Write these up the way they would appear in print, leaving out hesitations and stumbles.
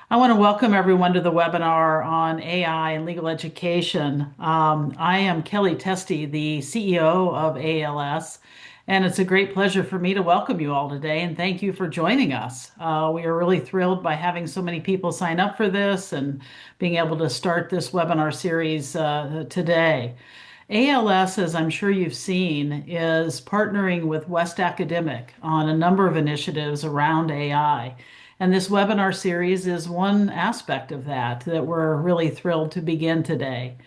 I want to welcome everyone to the webinar on AI and legal education. I am Kelly Testy, the CEO of AALS, and it's a great pleasure for me to welcome you all today and thank you for joining us. We are really thrilled by having so many people sign up for this and being able to start this webinar series today. ALS, as I'm sure you've seen, is partnering with West Academic on a number of initiatives around AI. And this webinar series is one aspect of that we're really thrilled to begin today.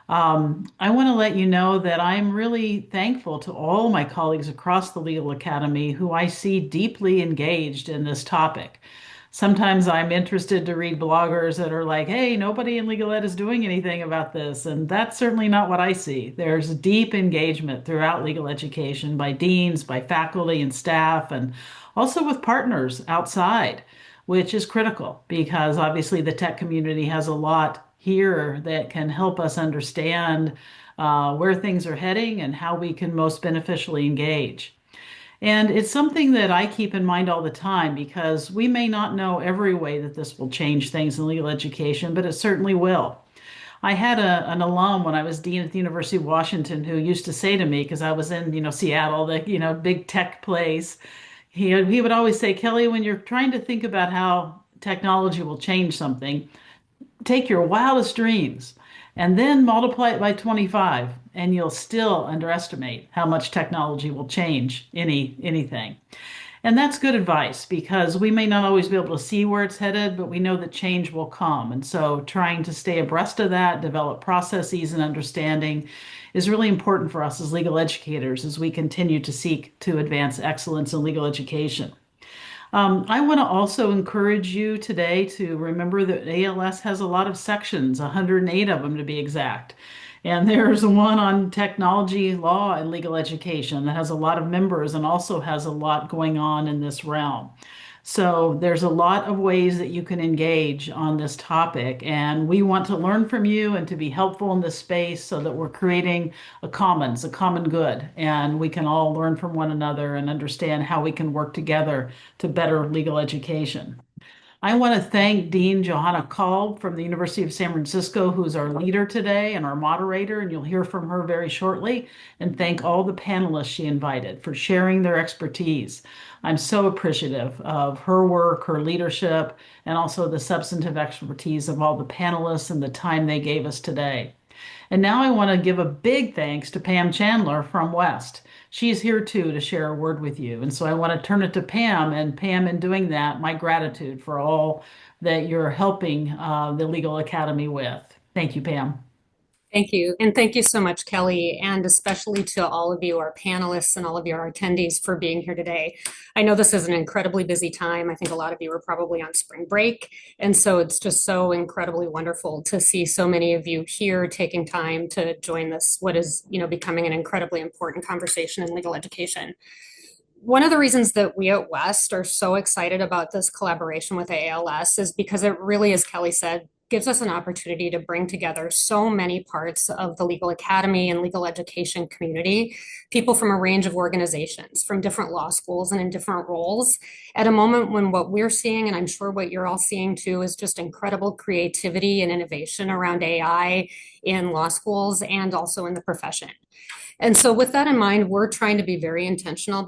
I want to let you know that I'm really thankful to all my colleagues across the Legal Academy who I see deeply engaged in this topic. Sometimes I'm interested to read bloggers that are like, hey, nobody in legal ed is doing anything about this. And that's certainly not what I see. There's deep engagement throughout legal education by deans, by faculty and staff, and also with partners outside, which is critical because obviously the tech community has a lot here that can help us understand where things are heading and how we can most beneficially engage. And it's something that I keep in mind all the time because we may not know every way that this will change things in legal education, but it certainly will. I had an alum when I was dean at the University of Washington who used to say to me, because I was in, Seattle, the, big tech place, he would always say, Kelly, when you're trying to think about how technology will change something, take your wildest dreams and then multiply it by 25 and you'll still underestimate how much technology will change anything. And that's good advice because we may not always be able to see where it's headed, but we know that change will come. And so trying to stay abreast of that, develop processes and understanding is really important for us as legal educators as we continue to seek to advance excellence in legal education. I want to also encourage you today to remember that ALS has a lot of sections, 108 of them to be exact. And there's one on technology, law, and legal education that has a lot of members and also has a lot going on in this realm. So there's a lot of ways that you can engage on this topic, and we want to learn from you and to be helpful in this space so that we're creating a commons, a common good, and we can all learn from one another and understand how we can work together to better legal education. I want to thank Dean Johanna Kalb from the University of San Francisco, who's our leader today and our moderator, and you'll hear from her very shortly. And thank all the panelists she invited for sharing their expertise. I'm so appreciative of her work, her leadership, and also the substantive expertise of all the panelists and the time they gave us today. And now I want to give a big thanks to Pam Chandler from West. She's here too to share a word with you. And so I want to turn it to Pam. And Pam, in doing that, my gratitude for all that you're helping the Legal Academy with. Thank you, Pam. Thank you. And thank you so much, Kelly, and especially to all of you, our panelists and all of your attendees for being here today. I know this is an incredibly busy time. I think a lot of you are probably on spring break. And so it's just so incredibly wonderful to see so many of you here taking time to join this, what is, becoming an incredibly important conversation in legal education. One of the reasons that we at West are so excited about this collaboration with AALS is because it really, as Kelly said, gives us an opportunity to bring together so many parts of the legal academy and legal education community, people from a range of organizations, from different law schools and in different roles, at a moment when what we're seeing, and I'm sure what you're all seeing too, is just incredible creativity and innovation around AI in law schools and also in the profession. And so with that in mind, we're trying to be very intentional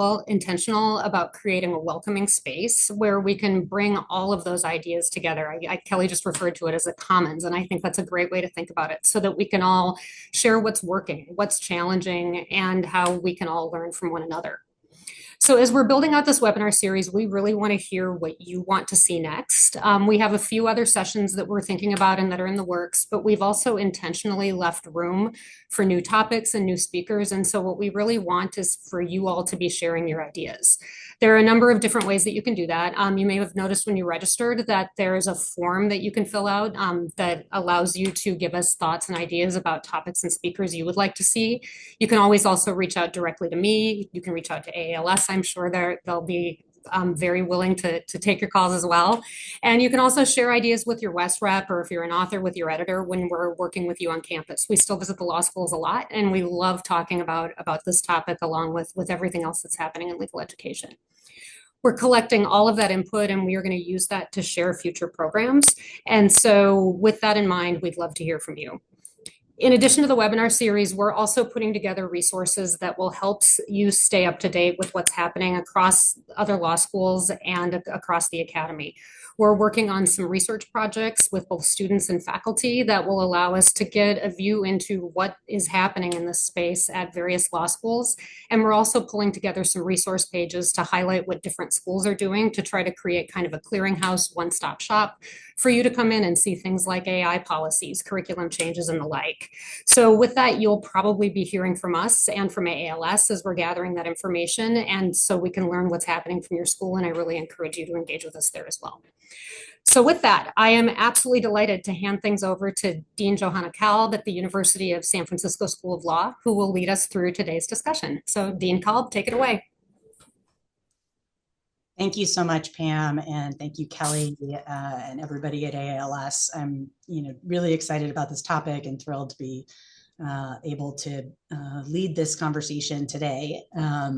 about creating a welcoming space where we can bring all of those ideas together. Kelly just referred to it as a commons, and I think that's a great way to think about it so that we can all share what's working, what's challenging, and how we can all learn from one another. So as we're building out this webinar series, we really want to hear what you want to see next. We have a few other sessions that we're thinking about and that are in the works, but we've also intentionally left room for new topics and new speakers. And so what we really want is for you all to be sharing your ideas. There are a number of different ways that you can do that. You may have noticed when you registered that there is a form that you can fill out that allows you to give us thoughts and ideas about topics and speakers you would like to see. You can always also reach out directly to me. You can reach out to AALS. I'm sure they'll be very willing to take your calls as well. And you can also share ideas with your West rep, or if you're an author, with your editor when we're working with you on campus. We still visit the law schools a lot, and we love talking about this topic along with everything else that's happening in legal education. We're collecting all of that input and we are going to use that to share future programs. And so, with that in mind, we'd love to hear from you. In addition to the webinar series, we're also putting together resources that will help you stay up to date with what's happening across other law schools and across the academy. We're working on some research projects with both students and faculty that will allow us to get a view into what is happening in this space at various law schools. And we're also pulling together some resource pages to highlight what different schools are doing to try to create kind of a clearinghouse, one-stop shop for you to come in and see things like AI policies, curriculum changes, and the like. So with that, you'll probably be hearing from us and from AALS as we're gathering that information. And so we can learn what's happening from your school. And I really encourage you to engage with us there as well. So with that, I am absolutely delighted to hand things over to Dean Johanna Kalb at the University of San Francisco School of Law, who will lead us through today's discussion. So Dean Kalb, take it away. Thank you so much, Pam, and thank you, Kelly, and everybody at AALS. I'm, really excited about this topic and thrilled to be able to lead this conversation today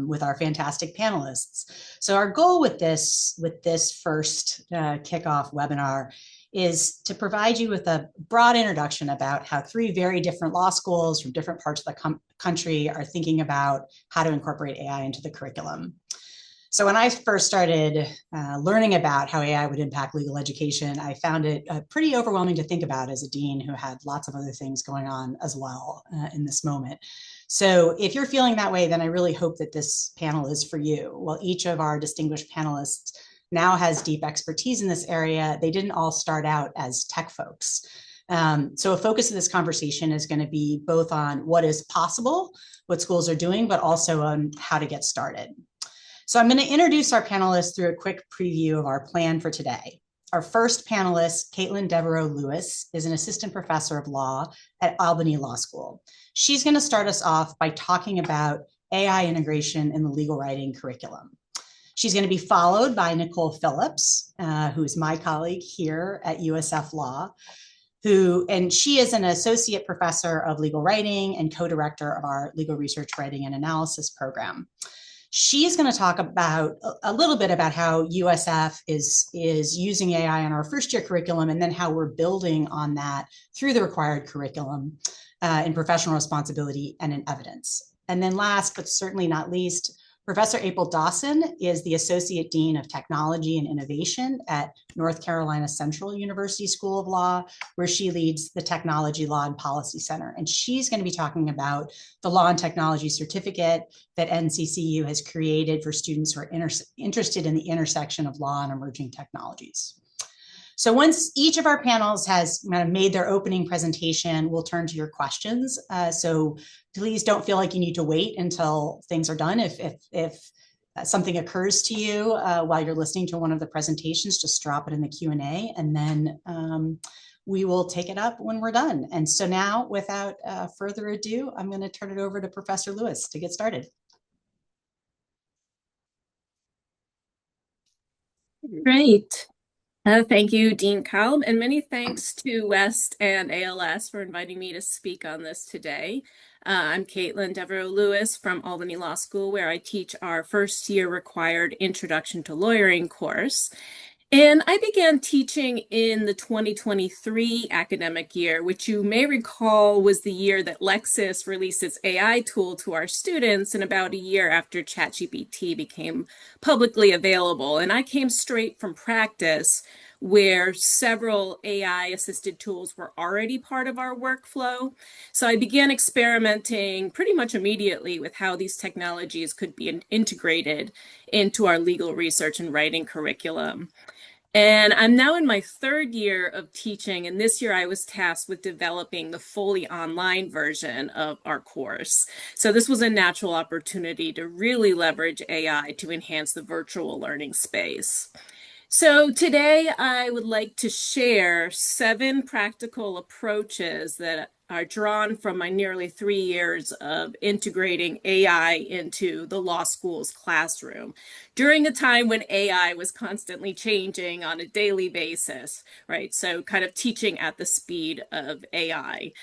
with our fantastic panelists. So our goal with this first kickoff webinar is to provide you with a broad introduction about how 3 very different law schools from different parts of the country are thinking about how to incorporate AI into the curriculum. So when I first started learning about how AI would impact legal education, I found it pretty overwhelming to think about as a dean who had lots of other things going on as well in this moment. So if you're feeling that way, then I really hope that this panel is for you. While each of our distinguished panelists now has deep expertise in this area, they didn't all start out as tech folks. So a focus of this conversation is going to be both on what is possible, what schools are doing, but also on how to get started. So I'm going to introduce our panelists through a quick preview of our plan for today. Our first panelist, Caitlin Devereaux-Lewis, is an assistant professor of law at Albany Law School. She's going to start us off by talking about AI integration in the legal writing curriculum. She's going to be followed by Nicole Phillips, who is my colleague here at USF Law, and she is an associate professor of legal writing and co-director of our legal research writing and analysis program. She's going to talk about a little bit about how USF is using AI in our first year curriculum, and then how we're building on that through the required curriculum in professional responsibility and in evidence. And then last, but certainly not least, Professor April Dawson is the Associate Dean of Technology and Innovation at North Carolina Central University School of Law, where she leads the Technology Law and Policy Center. And she's going to be talking about the Law and Technology Certificate that NCCU has created for students who are interested in the intersection of law and emerging technologies. So once each of our panels has kind of made their opening presentation, we'll turn to your questions. So please don't feel like you need to wait until things are done. If something occurs to you while you're listening to one of the presentations, just drop it in the Q&A, and then we will take it up when we're done. And so now, without further ado, I'm going to turn it over to Professor Lewis to get started. Great. Thank you, Dean Kalb, and many thanks to West and ALS for inviting me to speak on this today. I'm Caitlin Devereaux-Lewis from Albany Law School, where I teach our first year required Introduction to Lawyering course. And I began teaching in the 2023 academic year, which you may recall was the year that Lexis released its AI tool to our students, and about a year after ChatGPT became publicly available. And I came straight from practice where several AI-assisted tools were already part of our workflow. So I began experimenting pretty much immediately with how these technologies could be integrated into our legal research and writing curriculum. And I'm now in my 3rd year of teaching, and this year I was tasked with developing the fully online version of our course. So this was a natural opportunity to really leverage AI to enhance the virtual learning space. So today I would like to share 7 practical approaches that are drawn from my nearly 3 years of integrating AI into the law school's classroom during a time when AI was constantly changing on a daily basis, right? So kind of teaching at the speed of AI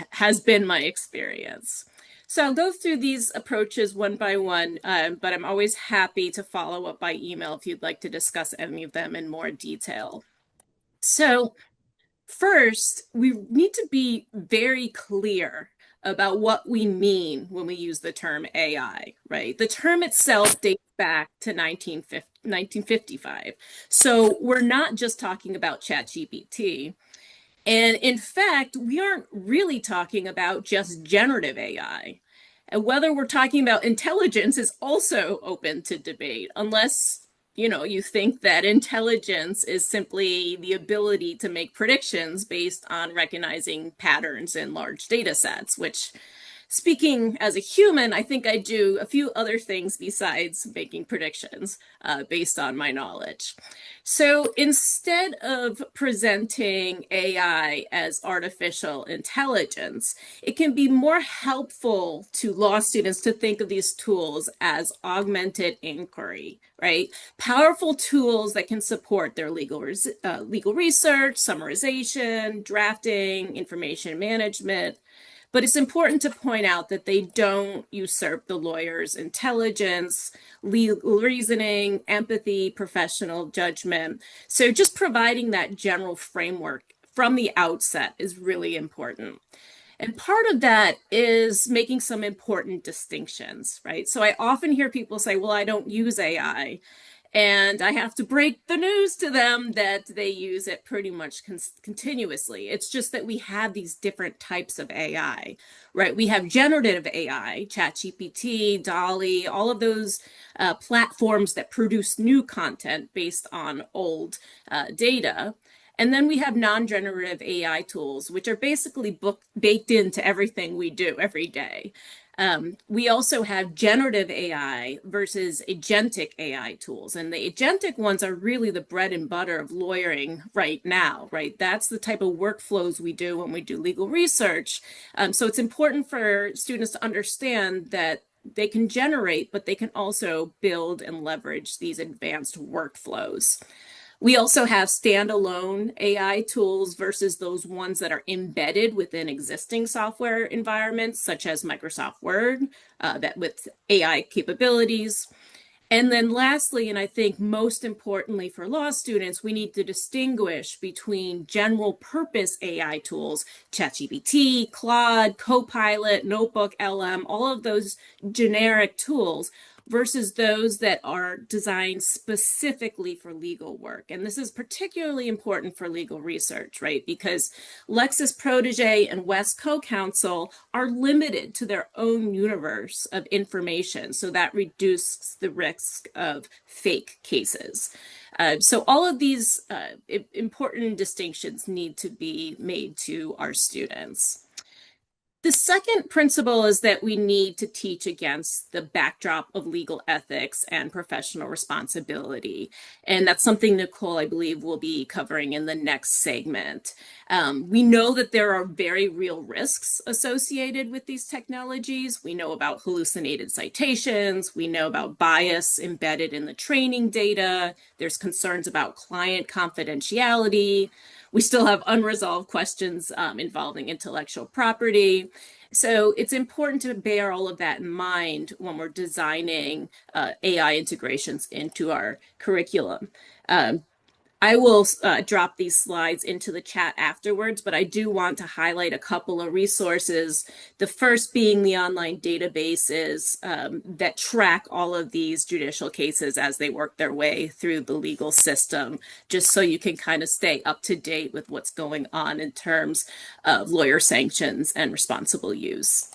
has been my experience. So I'll go through these approaches one by one, but I'm always happy to follow up by email if you'd like to discuss any of them in more detail. So first, we need to be very clear about what we mean when we use the term AI, right? The term itself dates back to 1955. So we're not just talking about ChatGPT. And in fact, we aren't really talking about just generative AI. And whether we're talking about intelligence is also open to debate, unless you think that intelligence is simply the ability to make predictions based on recognizing patterns in large data sets, which, speaking as a human, I think I do a few other things besides making predictions based on my knowledge. So instead of presenting AI as artificial intelligence, it can be more helpful to law students to think of these tools as augmented inquiry, right? Powerful tools that can support their legal research, summarization, drafting, information management. But it's important to point out that they don't usurp the lawyer's intelligence, legal reasoning, empathy, professional judgment. So just providing that general framework from the outset is really important. And part of that is making some important distinctions, right? So I often hear people say, well, I don't use AI. And I have to break the news to them that they use it pretty much continuously. It's just that we have these different types of AI, right? We have generative AI, ChatGPT, DALL-E, all of those platforms that produce new content based on old data. And then we have non-generative AI tools, which are basically baked into everything we do every day. We also have generative AI versus agentic AI tools. And the agentic ones are really the bread and butter of lawyering right now, right? That's the type of workflows we do when we do legal research. So it's important for students to understand that they can generate, but they can also build and leverage these advanced workflows. We also have standalone AI tools versus those ones that are embedded within existing software environments, such as Microsoft Word, that with AI capabilities. And then lastly, and I think most importantly for law students, we need to distinguish between general purpose AI tools, ChatGPT, Claude, Copilot, Notebook, LM, all of those generic tools, versus those that are designed specifically for legal work. And this is particularly important for legal research, right? Because Lexis Protégé and West Co-Counsel are limited to their own universe of information. So that reduces the risk of fake cases. So all of these important distinctions need to be made to our students. The second principle is that we need to teach against the backdrop of legal ethics and professional responsibility. And that's something Nicole, I believe, will be covering in the next segment. We know that there are very real risks associated with these technologies. We know about hallucinated citations. We know about bias embedded in the training data. There's concerns about client confidentiality. We still have unresolved questions involving intellectual property. So it's important to bear all of that in mind when we're designing AI integrations into our curriculum. I will drop these slides into the chat afterwards, but I do want to highlight a couple of resources. The first being the online databases that track all of these judicial cases as they work their way through the legal system, just so you can kind of stay up to date with what's going on in terms of lawyer sanctions and responsible use.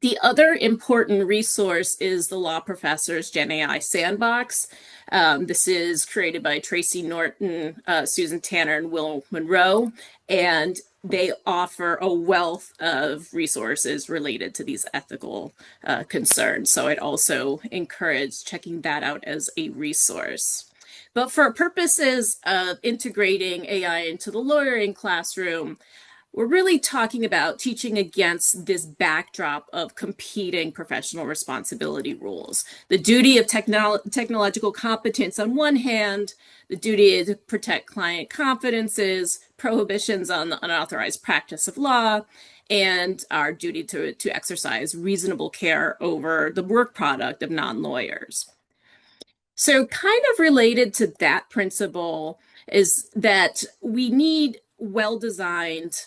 The other important resource is the Law Professor's Gen AI Sandbox. This is created by Tracy Norton, Susan Tanner, and Will Monroe, and they offer a wealth of resources related to these ethical concerns. So I'd also encourage checking that out as a resource. But for purposes of integrating AI into the lawyering classroom, we're really talking about teaching against this backdrop of competing professional responsibility rules. The duty of technological competence on one hand, the duty to protect client confidences, prohibitions on the unauthorized practice of law, and our duty to exercise reasonable care over the work product of non-lawyers. So, kind of related to that principle is that we need well designed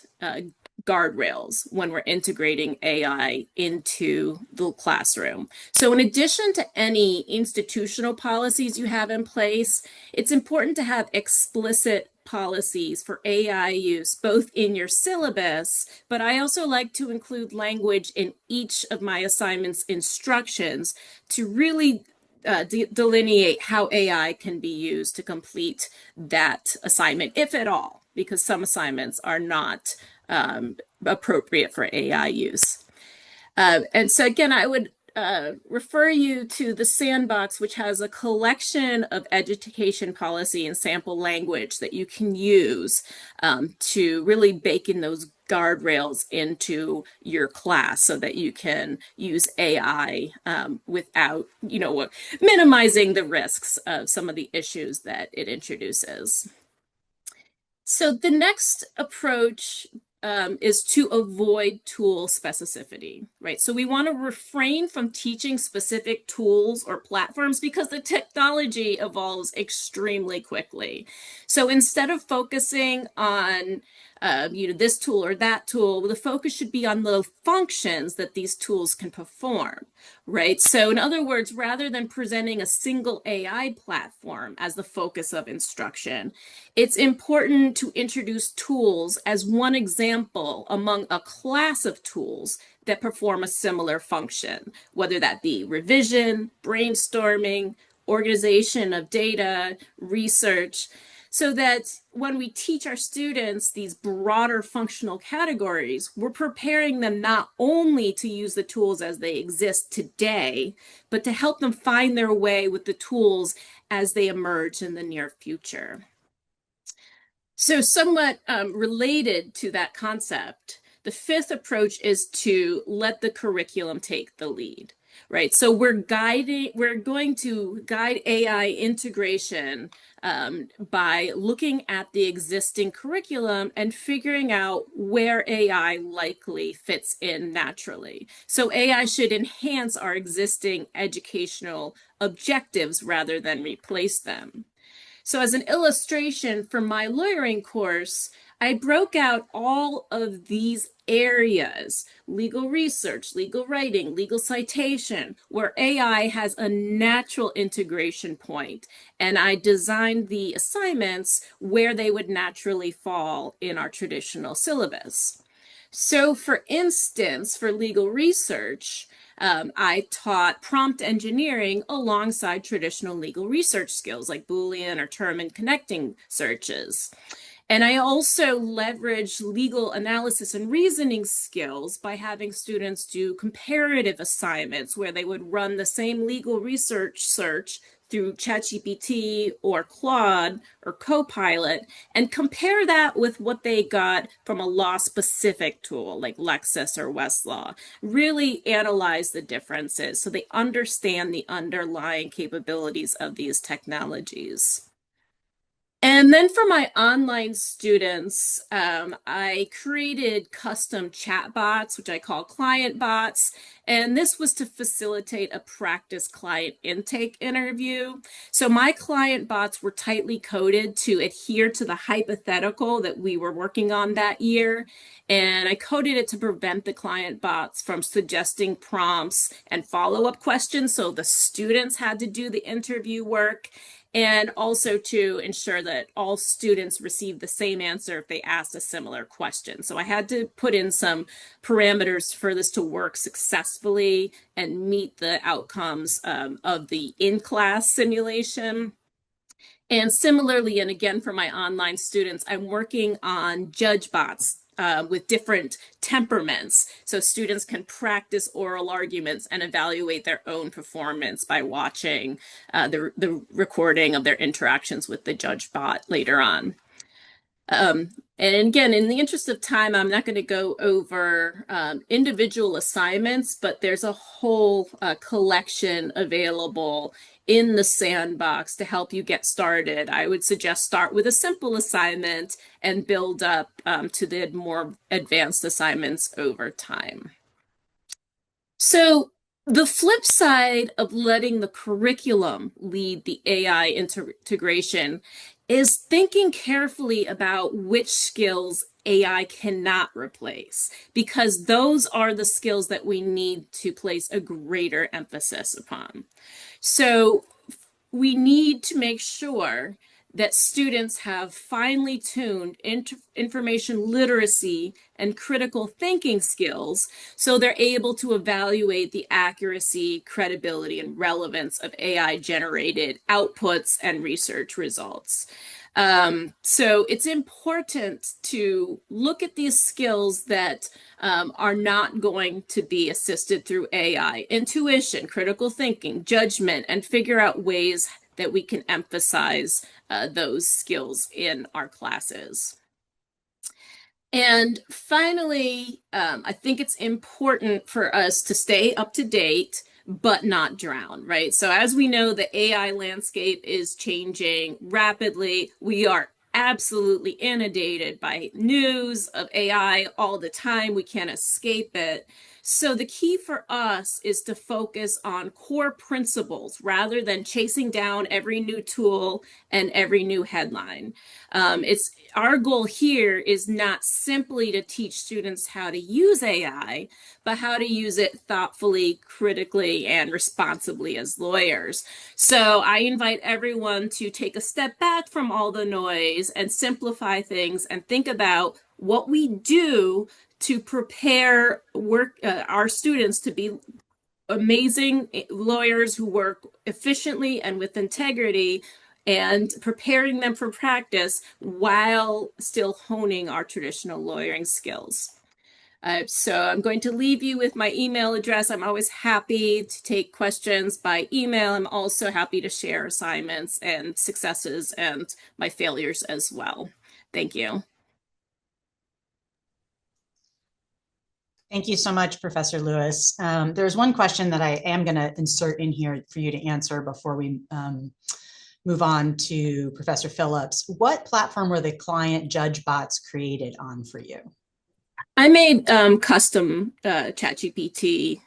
guardrails when we're integrating AI into the classroom. So, in addition to any institutional policies you have in place, it's important to have explicit policies for AI use, both in your syllabus, but I also like to include language in each of my assignments instructions to really delineate how AI can be used to complete that assignment, if at all, because some assignments are not appropriate for AI use. And so again, I would refer you to the Sandbox, which has a collection of education policy and sample language that you can use to really bake in those guardrails into your class so that you can use AI without, minimizing the risks of some of the issues that it introduces. So the next approach is to avoid tool specificity, right? So we want to refrain from teaching specific tools or platforms because the technology evolves extremely quickly. So instead of focusing on this tool or that tool, the focus should be on the functions that these tools can perform, right? So in other words, rather than presenting a single AI platform as the focus of instruction, it's important to introduce tools as one example among a class of tools that perform a similar function, whether that be revision, brainstorming, organization of data, research, so that when we teach our students these broader functional categories, we're preparing them not only to use the tools as they exist today, but to help them find their way with the tools as they emerge in the near future. So somewhat related to that concept, the fifth approach is to let the curriculum take the lead, right? So we're going to guide AI integration by looking at the existing curriculum and figuring out where AI likely fits in naturally. So AI should enhance our existing educational objectives rather than replace them. So as an illustration for my lawyering course, I broke out all of these areas: legal research, legal writing, legal citation, where AI has a natural integration point. And I designed the assignments where they would naturally fall in our traditional syllabus. So for instance, for legal research, I taught prompt engineering alongside traditional legal research skills like Boolean or term and connecting searches. And I also leveraged legal analysis and reasoning skills by having students do comparative assignments where they would run the same legal research search through ChatGPT or Claude or Copilot and compare that with what they got from a law-specific tool like Lexis or Westlaw. Really analyze the differences so they understand the underlying capabilities of these technologies. And then for my online students, I created custom chat bots, which I call client bots. And this was to facilitate a practice client intake interview. So my client bots were tightly coded to adhere to the hypothetical that we were working on that year. And I coded it to prevent the client bots from suggesting prompts and follow-up questions. So the students had to do the interview work, and also to ensure that all students receive the same answer if they asked a similar question. So I had to put in some parameters for this to work successfully and meet the outcomes of the in-class simulation. And similarly, and again for my online students, I'm working on judge bots with different temperaments. So students can practice oral arguments and evaluate their own performance by watching the recording of their interactions with the judge bot later on. And again, in the interest of time, I'm not going to go over individual assignments, but there's a whole collection available in the sandbox to help you get started. I would suggest start with a simple assignment and build up to the more advanced assignments over time. So the flip side of letting the curriculum lead the AI integration is thinking carefully about which skills AI cannot replace, because those are the skills that we need to place a greater emphasis upon. So we need to make sure that students have finely tuned information literacy and critical thinking skills so they're able to evaluate the accuracy, credibility, and relevance of AI generated outputs and research results. So it's important to look at these skills that are not going to be assisted through AI: intuition, critical thinking, judgment, and figure out ways that we can emphasize those skills in our classes. And finally, I think it's important for us to stay up to date, but not drown, right? So as we know, the AI landscape is changing rapidly. We are absolutely inundated by news of AI all the time. We can't escape it. So the key for us is to focus on core principles rather than chasing down every new tool and every new headline. It's our goal here is not simply to teach students how to use AI, but how to use it thoughtfully, critically, and responsibly as lawyers. So I invite everyone to take a step back from all the noise and simplify things and think about what we do to prepare our students to be amazing lawyers who work efficiently and with integrity, and preparing them for practice while still honing our traditional lawyering skills. So I'm going to leave you with my email address. I'm always happy to take questions by email. I'm also happy to share assignments and successes and my failures as well. Thank you. Thank you so much, Professor Lewis. There's one question that I am going to insert in here for you to answer before we move on to Professor Phillips. What platform were the client judge bots created on for you? I made custom ChatGPT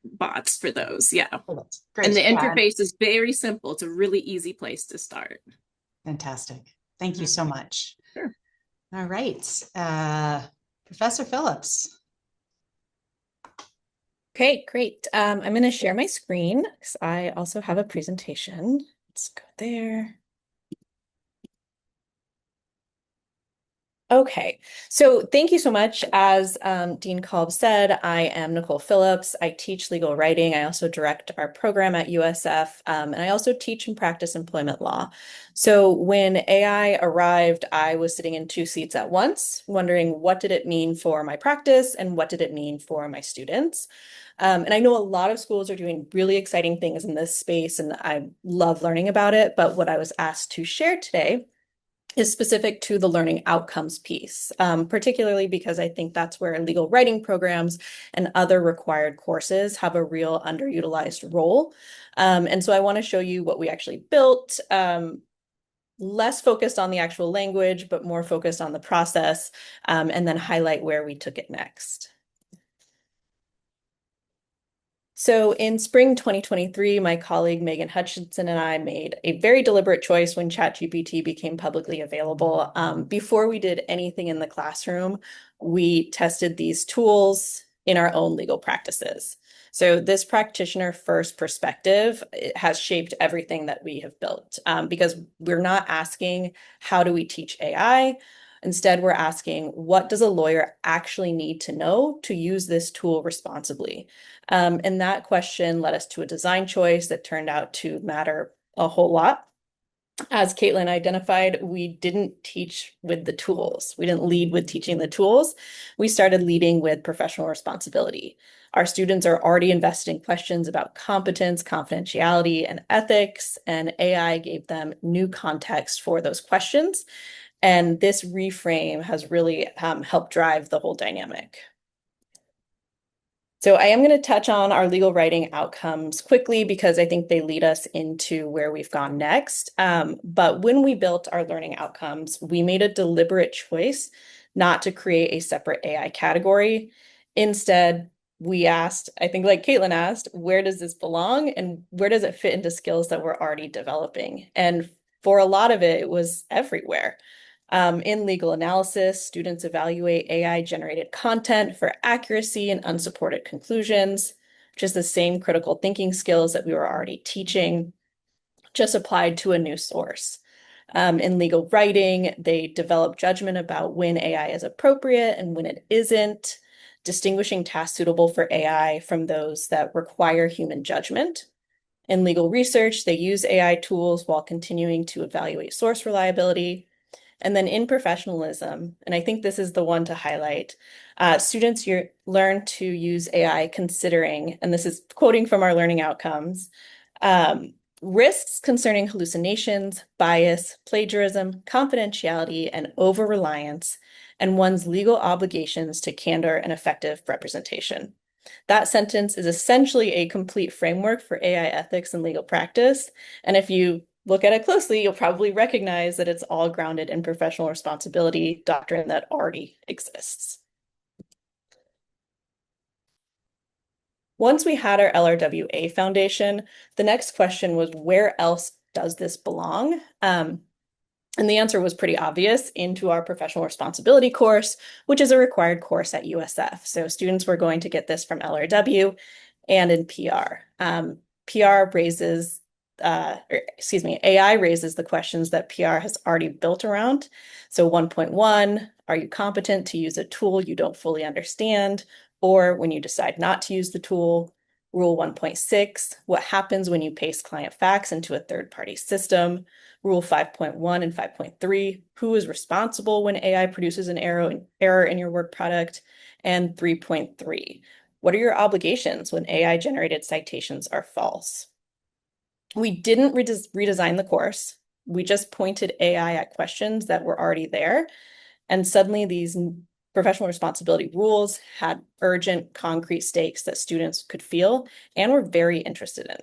bots for those, yeah. Oh, great. And the interface is very simple. It's a really easy place to start. Fantastic. Thank you so much. Sure. All right. Professor Phillips. Okay, great. I'm going to share my screen because I also have a presentation. Let's go there. Okay, so thank you so much. As Dean Kolb said, I am Nicole Phillips. I teach legal writing. I also direct our program at USF, and I also teach and practice employment law. So when AI arrived, I was sitting in two seats at once, wondering what did it mean for my practice and what did it mean for my students. And I know a lot of schools are doing really exciting things in this space, and I love learning about it. But what I was asked to share today is specific to the learning outcomes piece, particularly because I think that's where legal writing programs and other required courses have a real underutilized role. And so I want to show you what we actually built, less focused on the actual language, but more focused on the process, and then highlight where we took it next. So in spring 2023, my colleague Megan Hutchinson and I made a very deliberate choice when ChatGPT became publicly available. Before we did anything in the classroom, we tested these tools in our own legal practices. So this practitioner first perspective has shaped everything that we have built, because we're not asking, how do we teach AI? Instead, we're asking, what does a lawyer actually need to know to use this tool responsibly? And that question led us to a design choice that turned out to matter a whole lot. As Caitlin identified, we didn't teach with the tools. We didn't lead with teaching the tools. We started leading with professional responsibility. Our students are already invested in questions about competence, confidentiality, and ethics, and AI gave them new context for those questions. And this reframe has really helped drive the whole dynamic. So I am going to touch on our legal writing outcomes quickly because I think they lead us into where we've gone next. But when we built our learning outcomes, we made a deliberate choice not to create a separate AI category. Instead, we asked, I think like Caitlin asked, where does this belong and where does it fit into skills that we're already developing? And for a lot of it, it was everywhere. In legal analysis, students evaluate AI-generated content for accuracy and unsupported conclusions, which is the same critical thinking skills that we were already teaching, just applied to a new source. In legal writing, they develop judgment about when AI is appropriate and when it isn't, distinguishing tasks suitable for AI from those that require human judgment. In legal research, they use AI tools while continuing to evaluate source reliability. And then in professionalism, and I think this is the one to highlight, students learn to use AI considering, and this is quoting from our learning outcomes, risks concerning hallucinations, bias, plagiarism, confidentiality, and over-reliance, and one's legal obligations to candor and effective representation. That sentence is essentially a complete framework for AI ethics and legal practice. And if you look at it closely, you'll probably recognize that it's all grounded in professional responsibility doctrine that already exists. Once we had our LRWA foundation, the next question was, where else does this belong? And the answer was pretty obvious, into our professional responsibility course, which is a required course at USF. So students were going to get this from LRW and in PR. PR raises, AI raises the questions that PR has already built around. So 1.1, are you competent to use a tool you don't fully understand? Or when you decide not to use the tool? Rule 1.6, what happens when you paste client facts into a third-party system? Rule 5.1 and 5.3, who is responsible when AI produces an error in your work product? And 3.3, what are your obligations when AI-generated citations are false? We didn't redesign the course. We just pointed AI at questions that were already there. And suddenly these professional responsibility rules had urgent, concrete stakes that students could feel and were very interested in.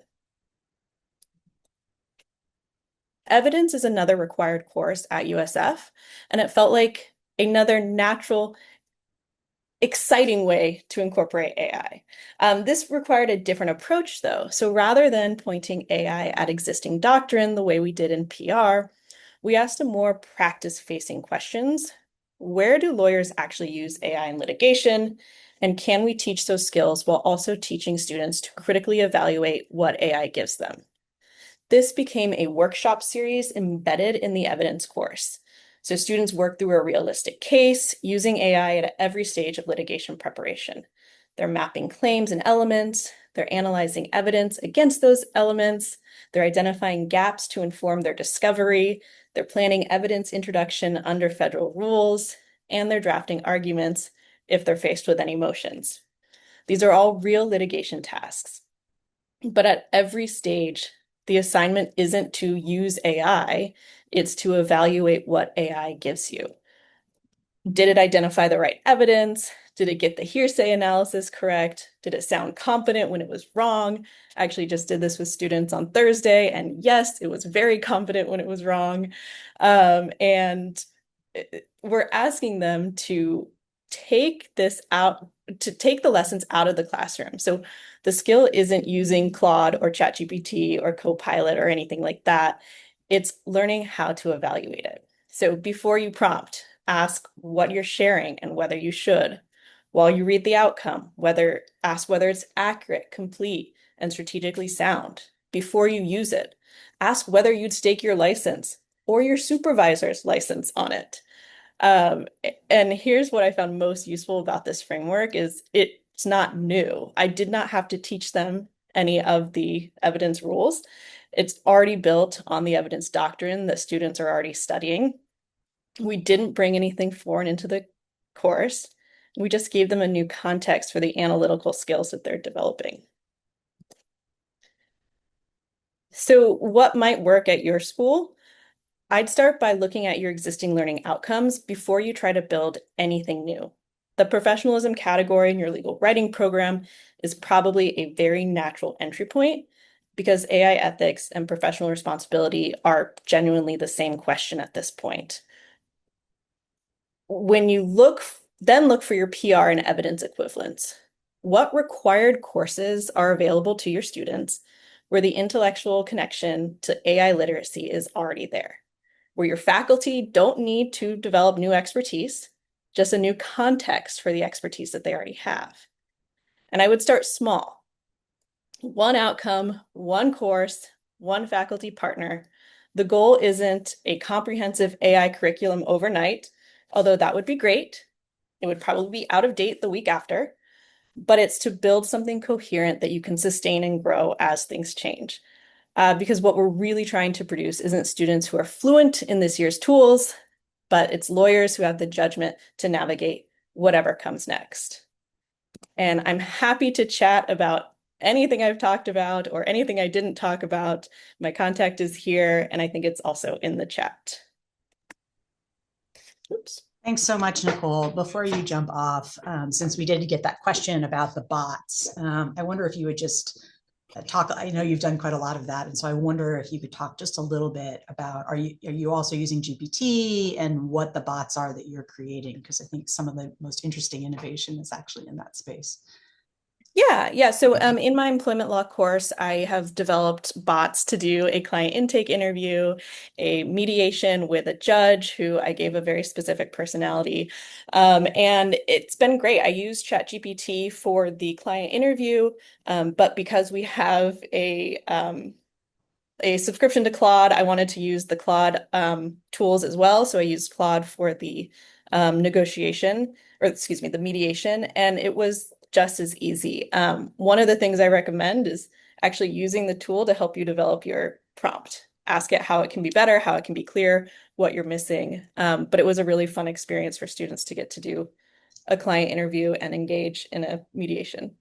Evidence is another required course at USF, and it felt like another natural, exciting way to incorporate AI. This required a different approach, though. So rather than pointing AI at existing doctrine the way we did in PR, we asked a more practice-facing questions. Where do lawyers actually use AI in litigation? And can we teach those skills while also teaching students to critically evaluate what AI gives them? This became a workshop series embedded in the evidence course. So students work through a realistic case using AI at every stage of litigation preparation. They're mapping claims and elements, they're analyzing evidence against those elements, they're identifying gaps to inform their discovery, they're planning evidence introduction under federal rules, and they're drafting arguments if they're faced with any motions. These are all real litigation tasks. But at every stage, the assignment isn't to use AI, it's to evaluate what AI gives you. Did it identify the right evidence? Did it get the hearsay analysis correct? Did it sound competent when it was wrong? I actually just did this with students on Thursday, and yes, it was very competent when it was wrong. And we're asking them to take this out, to take the lessons out of the classroom. So the skill isn't using Claude or ChatGPT or Copilot or anything like that. It's learning how to evaluate it. So before you prompt, ask what you're sharing and whether you should. While you read the outcome, ask whether it's accurate, complete, and strategically sound. Before you use it, ask whether you'd stake your license or your supervisor's license on it. And here's what I found most useful about this framework is it's not new. I did not have to teach them any of the evidence rules. It's already built on the evidence doctrine that students are already studying. We didn't bring anything foreign into the course. We just gave them a new context for the analytical skills that they're developing. So what might work at your school? I'd start by looking at your existing learning outcomes before you try to build anything new. The professionalism category in your legal writing program is probably a very natural entry point because AI ethics and professional responsibility are genuinely the same question at this point. When you then look for your PR and evidence equivalents. What required courses are available to your students where the intellectual connection to AI literacy is already there? Where your faculty don't need to develop new expertise, just a new context for the expertise that they already have. And I would start small. One outcome, one course, one faculty partner. The goal isn't a comprehensive AI curriculum overnight, although that would be great. It would probably be out of date the week after, but it's to build something coherent that you can sustain and grow as things change. Because what we're really trying to produce isn't students who are fluent in this year's tools, but it's lawyers who have the judgment to navigate whatever comes next. And I'm happy to chat about anything I've talked about or anything I didn't talk about. My contact is here, and I think it's also in the chat. Oops. Thanks so much, Nicole. Before you jump off, since we did get that question about the bots, I wonder if you would just talk. I know you've done quite a lot of that, and so I wonder if you could talk just a little bit about, are you also using GPT and what the bots are that you're creating? Because I think some of the most interesting innovation is actually in that space. Yeah. So in my employment law course, I have developed bots to do a client intake interview, a mediation with a judge who I gave a very specific personality. And it's been great. I use ChatGPT for the client interview, but because we have a subscription to Claude, I wanted to use the Claude tools as well. So I used Claude for the negotiation, or excuse me, the mediation, and it was just as easy. One of the things I recommend is actually using the tool to help you develop your prompt. Ask it how it can be better, how it can be clear, what you're missing. But it was a really fun experience for students to get to do a client interview and engage in a mediation.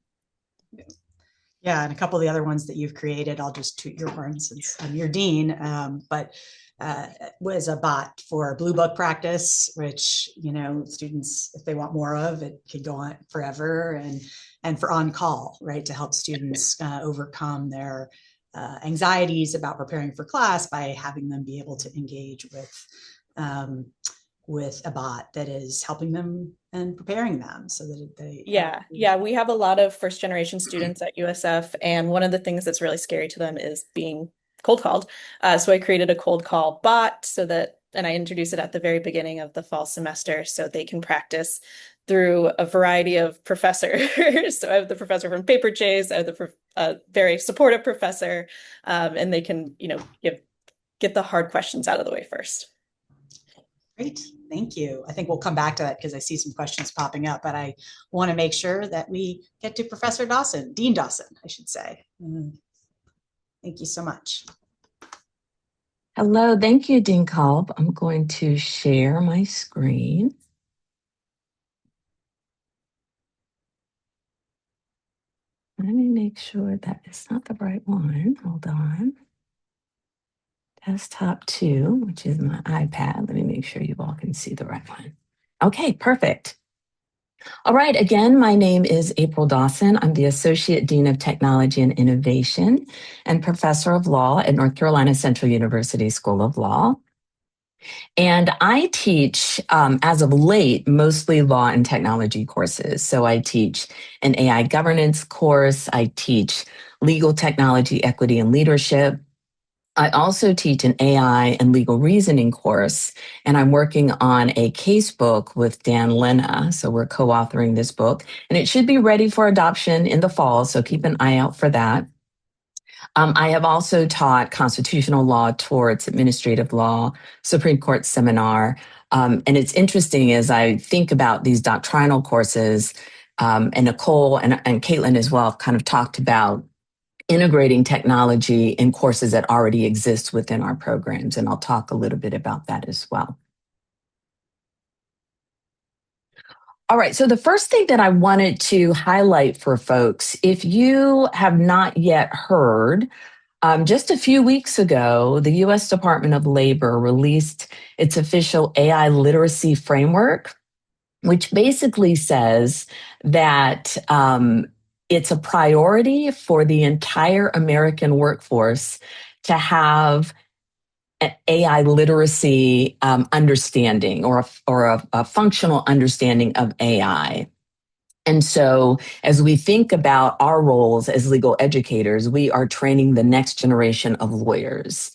Yeah, and a couple of the other ones that you've created, I'll just toot your horn since I'm your dean, but was a bot for Blue Book practice, which, students, if they want more of, it could go on forever, and for on call, right, to help students overcome their anxieties about preparing for class by having them be able to engage with a bot that is helping them and preparing them so that they we have a lot of first generation students at USF, and one of the things that's really scary to them is being cold called. So I created a cold call bot and I introduced it at the very beginning of the fall semester so they can practice through a variety of professors. So I have the professor from Paper Chase, I have the very supportive professor, and they can get the hard questions out of the way first. Great, thank you. I think we'll come back to that because I see some questions popping up, but I want to make sure that we get to Professor Dawson, Dean Dawson, I should say. Thank you so much. Hello, thank you, Dean Kolb. I'm going to share my screen. Let me make sure that it's not the right one. Hold on. Desktop 2, which is my iPad. Let me make sure you all can see the right one. Okay, perfect. All right, again, my name is April Dawson. I'm the Associate Dean of Technology and Innovation and Professor of Law at North Carolina Central University School of Law. And I teach, as of late, mostly law and technology courses. So I teach an AI governance course. I teach legal technology, equity, and leadership. I also teach an AI and legal reasoning course, and I'm working on a case book with Dan Lena. So we're co-authoring this book, and it should be ready for adoption in the fall. So keep an eye out for that. I have also taught constitutional law, torts, administrative law, Supreme Court seminar. And it's interesting as I think about these doctrinal courses, and Nicole and Caitlin as well have kind of talked about integrating technology in courses that already exist within our programs. And I'll talk a little bit about that as well. All right, so the first thing that I wanted to highlight for folks, if you have not yet heard Just a few weeks ago, the US Department of Labor released its official AI literacy framework, which basically says that it's a priority for the entire American workforce to have an AI literacy understanding or a functional understanding of AI. And so, as we think about our roles as legal educators, we are training the next generation of lawyers.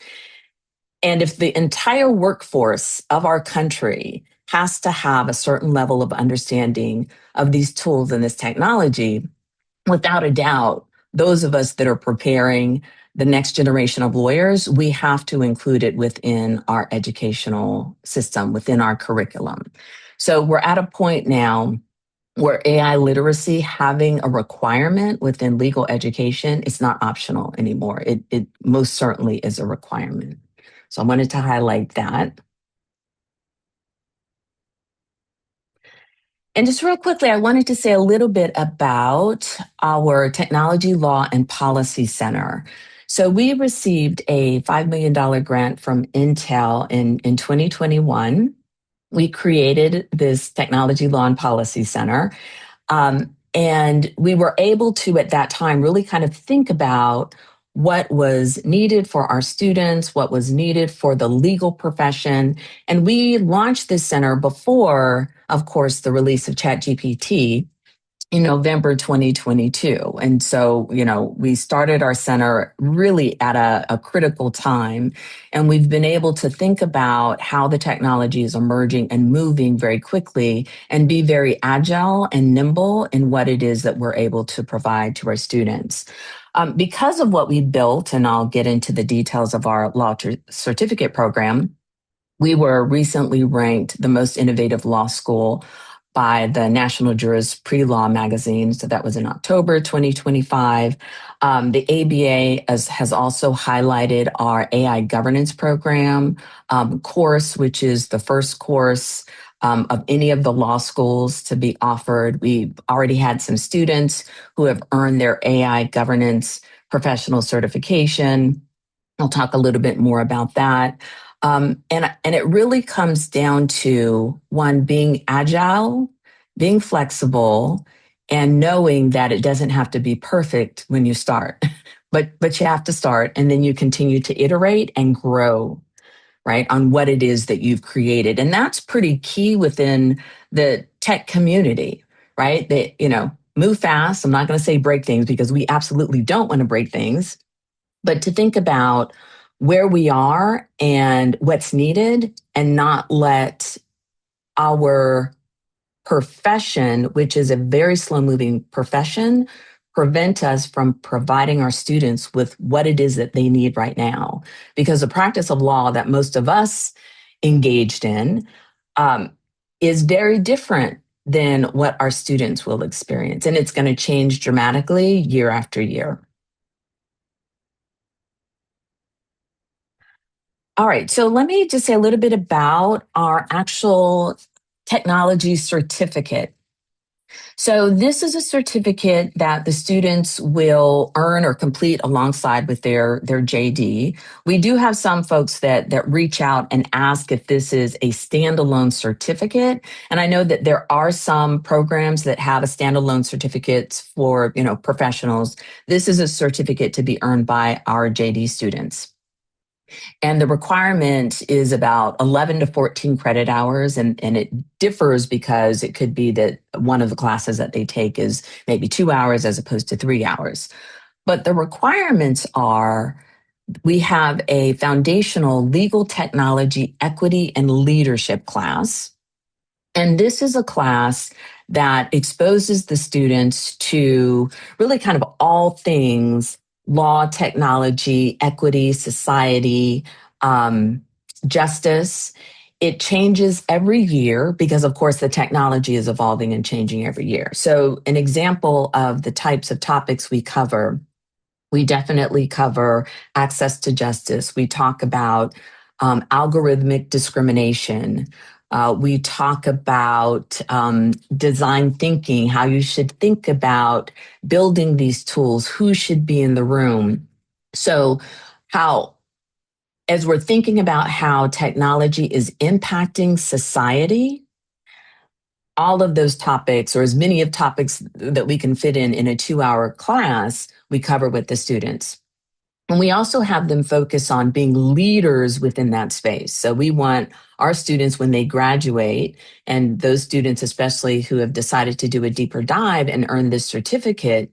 And if the entire workforce of our country has to have a certain level of understanding of these tools and this technology, without a doubt, those of us that are preparing the next generation of lawyers, we have to include it within our educational system, within our curriculum. So we're at a point now where AI literacy having a requirement within legal education, it's not optional anymore. It most certainly is a requirement. So I wanted to highlight that. And just real quickly, I wanted to say a little bit about our Technology Law and Policy Center. So we received a $5 million grant from Intel in 2021. We created this Technology Law and Policy Center. And we were able to, at that time, really kind of think about what was needed for our students, what was needed for the legal profession. And we launched this center before, of course, the release of ChatGPT in November 2022. And so, we started our center really at a critical time. And we've been able to think about how the technology is emerging and moving very quickly and be very agile and nimble in what it is that we're able to provide to our students. Because of what we built, and I'll get into the details of our law certificate program, we were recently ranked the most innovative law school by the National Jurist Pre-Law magazine. So that was in October 2025. The ABA has also highlighted our AI governance program course, which is the first course of any of the law schools to be offered. We've already had some students who have earned their AI governance professional certification. I'll talk a little bit more about that. And it really comes down to one, being agile, being flexible, and knowing that it doesn't have to be perfect when you start, but you have to start, and then you continue to iterate and grow, right, on what it is that you've created. And that's pretty key within the tech community, right? That, move fast. I'm not going to say break things because we absolutely don't want to break things, but to think about where we are and what's needed and not let our profession, which is a very slow moving profession, prevent us from providing our students with what it is that they need right now. Because the practice of law that most of us engaged in is very different than what our students will experience. And it's going to change dramatically year after year. All right, so let me just say a little bit about our actual technology certificate. So this is a certificate that the students will earn or complete alongside with their JD. We do have some folks that reach out and ask if this is a standalone certificate. And I know that there are some programs that have a standalone certificates for, professionals. This is a certificate to be earned by our JD students. And the requirement is about 11 to 14 credit hours. And it differs because it could be that one of the classes that they take is maybe 2 hours as opposed to 3 hours. But the requirements are, we have a foundational legal technology, equity, and leadership class. And this is a class that exposes the students to really kind of all things law, technology, equity, society, justice. It changes every year because, of course, the technology is evolving and changing every year. So an example of the types of topics we cover, we definitely cover access to justice. We talk about algorithmic discrimination. We talk about design thinking, how you should think about building these tools, who should be in the room. So as we're thinking about how technology is impacting society, all of those topics, or as many of topics that we can fit in a 2-hour class, we cover with the students. And we also have them focus on being leaders within that space. So we want our students, when they graduate, and those students especially who have decided to do a deeper dive and earn this certificate,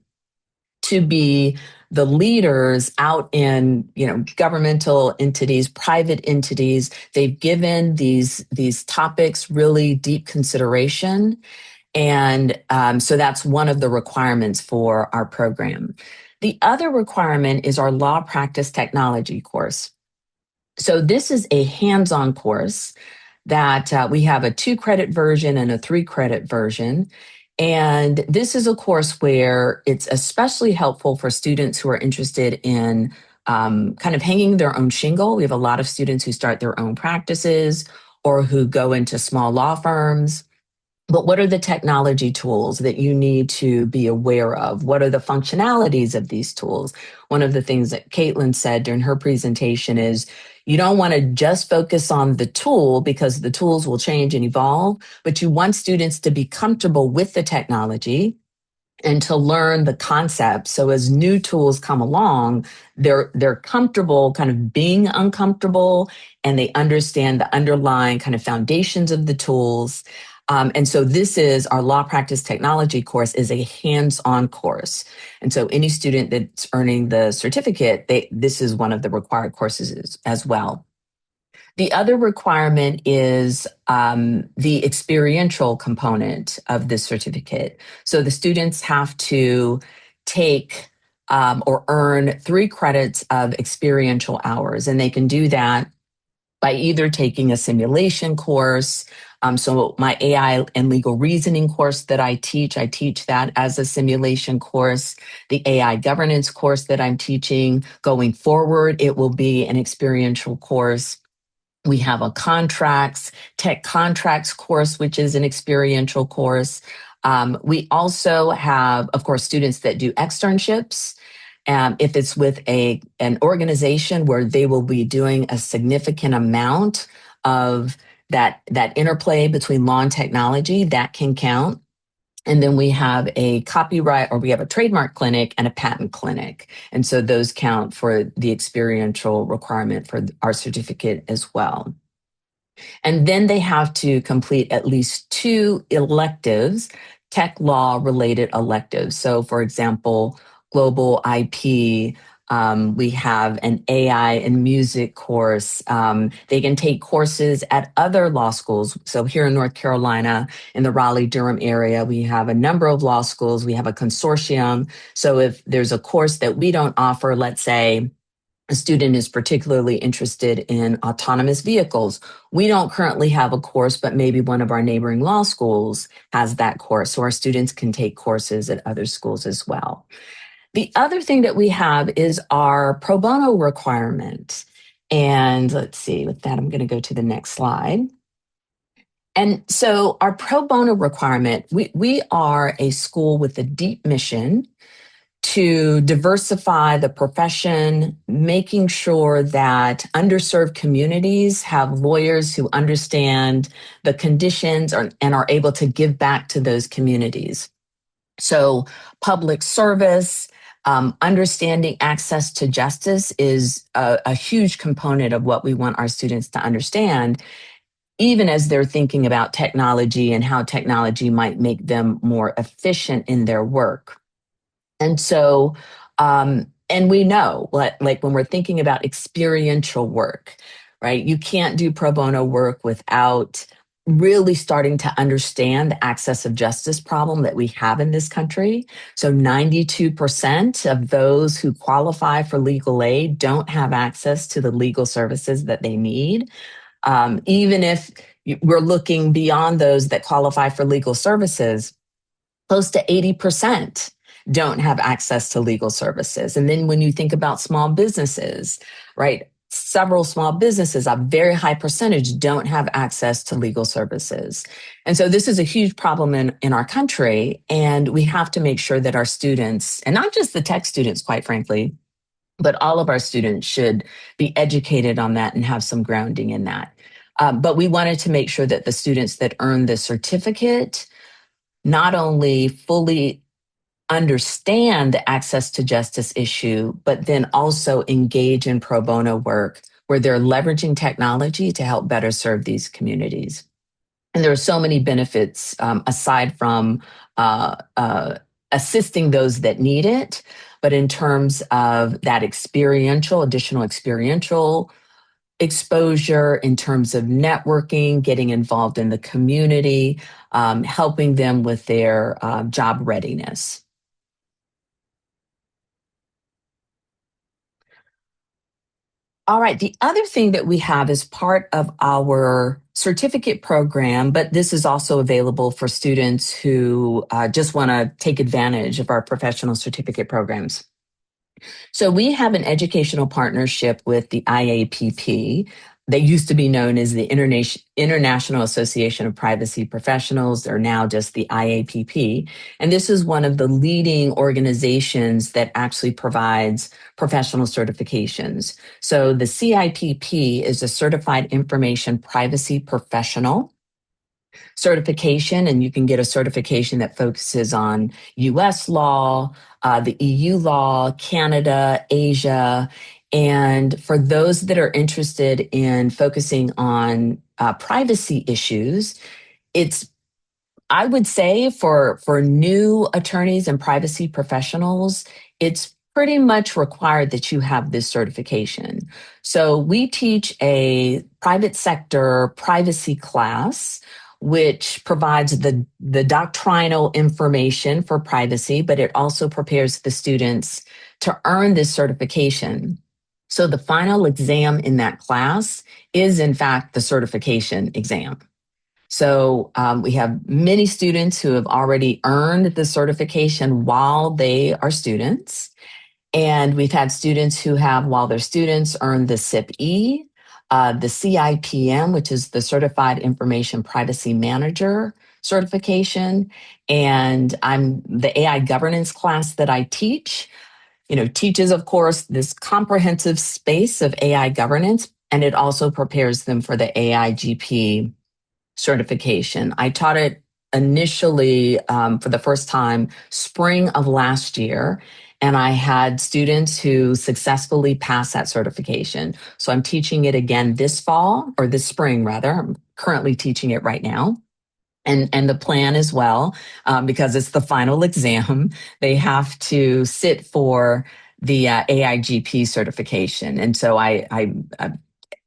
to be the leaders out in, governmental entities, private entities. They've given these topics really deep consideration. And so that's one of the requirements for our program. The other requirement is our law practice technology course. So this is a hands-on course that we have a 2-credit version and a 3-credit version. And this is a course where it's especially helpful for students who are interested in kind of hanging their own shingle. We have a lot of students who start their own practices or who go into small law firms. But what are the technology tools that you need to be aware of? What are the functionalities of these tools? One of the things that Caitlin said during her presentation is you don't want to just focus on the tool because the tools will change and evolve, but you want students to be comfortable with the technology and to learn the concepts. So as new tools come along, they're comfortable kind of being uncomfortable, and they understand the underlying kind of foundations of the tools. And so this is our law practice technology course is a hands-on course. And so any student that's earning the certificate, this is one of the required courses as well. The other requirement is the experiential component of this certificate. So the students have to take or earn 3 credits of experiential hours, and they can do that by either taking a simulation course. So my AI and legal reasoning course that I teach that as a simulation course. The AI governance course that I'm teaching going forward, it will be an experiential course. We have a tech contracts course, which is an experiential course. We also have, of course, students that do externships. If it's with an organization where they will be doing a significant amount of that interplay between law and technology, that can count. And then we have a we have a trademark clinic and a patent clinic. And so those count for the experiential requirement for our certificate as well. And then they have to complete at least 2 electives, tech law related electives. So for example, global IP, we have an AI and music course. They can take courses at other law schools. So here in North Carolina, in the Raleigh-Durham area, we have a number of law schools. We have a consortium. So if there's a course that we don't offer, let's say a student is particularly interested in autonomous vehicles, we don't currently have a course, but maybe one of our neighboring law schools has that course. So our students can take courses at other schools as well. The other thing that we have is our pro bono requirement. And let's see, with that, I'm going to go to the next slide. And so our pro bono requirement, we are a school with a deep mission to diversify the profession, making sure that underserved communities have lawyers who understand the conditions and are able to give back to those communities. So public service, understanding access to justice is a huge component of what we want our students to understand, even as they're thinking about technology and how technology might make them more efficient in their work. And so, and we know, like when we're thinking about experiential work, right? You can't do pro bono work without really starting to understand the access of justice problem that we have in this country. So 92% of those who qualify for legal aid don't have access to the legal services that they need. Even if we're looking beyond those that qualify for legal services, close to 80% don't have access to legal services. And then when you think about small businesses, right? Several small businesses, a very high percentage don't have access to legal services. And so this is a huge problem in our country. And we have to make sure that our students, and not just the tech students, quite frankly, but all of our students should be educated on that and have some grounding in that. But we wanted to make sure that the students that earn the certificate not only fully understand the access to justice issue, but then also engage in pro bono work where they're leveraging technology to help better serve these communities. And there are so many benefits aside from assisting those that need it, but in terms of that additional experiential exposure, in terms of networking, getting involved in the community, helping them with their job readiness. All right, the other thing that we have is part of our certificate program, but this is also available for students who just want to take advantage of our professional certificate programs. So we have an educational partnership with the IAPP. They used to be known as the International Association of Privacy Professionals. They're now just the IAPP. And this is one of the leading organizations that actually provides professional certifications. So the CIPP is a Certified Information Privacy Professional certification, and you can get a certification that focuses on US law, the EU law, Canada, Asia. And for those that are interested in focusing on privacy issues, it's I would say for new attorneys and privacy professionals, it's pretty much required that you have this certification. So we teach a private sector privacy class, which provides the doctrinal information for privacy, but it also prepares the students to earn this certification. So the final exam in that class is, in fact, the certification exam. So we have many students who have already earned the certification while they are students. And we've had students who have, while they're students, earned the CIP-E, the CIPM, which is the Certified Information Privacy Manager certification. And I'm the AI governance class that I teach, teaches, of course, this comprehensive space of AI governance, and it also prepares them for the AI GP certification. I taught it initially for the first time spring of last year, and I had students who successfully passed that certification. So I'm teaching it again this fall, or this spring rather. I'm currently teaching it right now. And the plan as well, because it's the final exam, they have to sit for the AIGP certification. And so I'm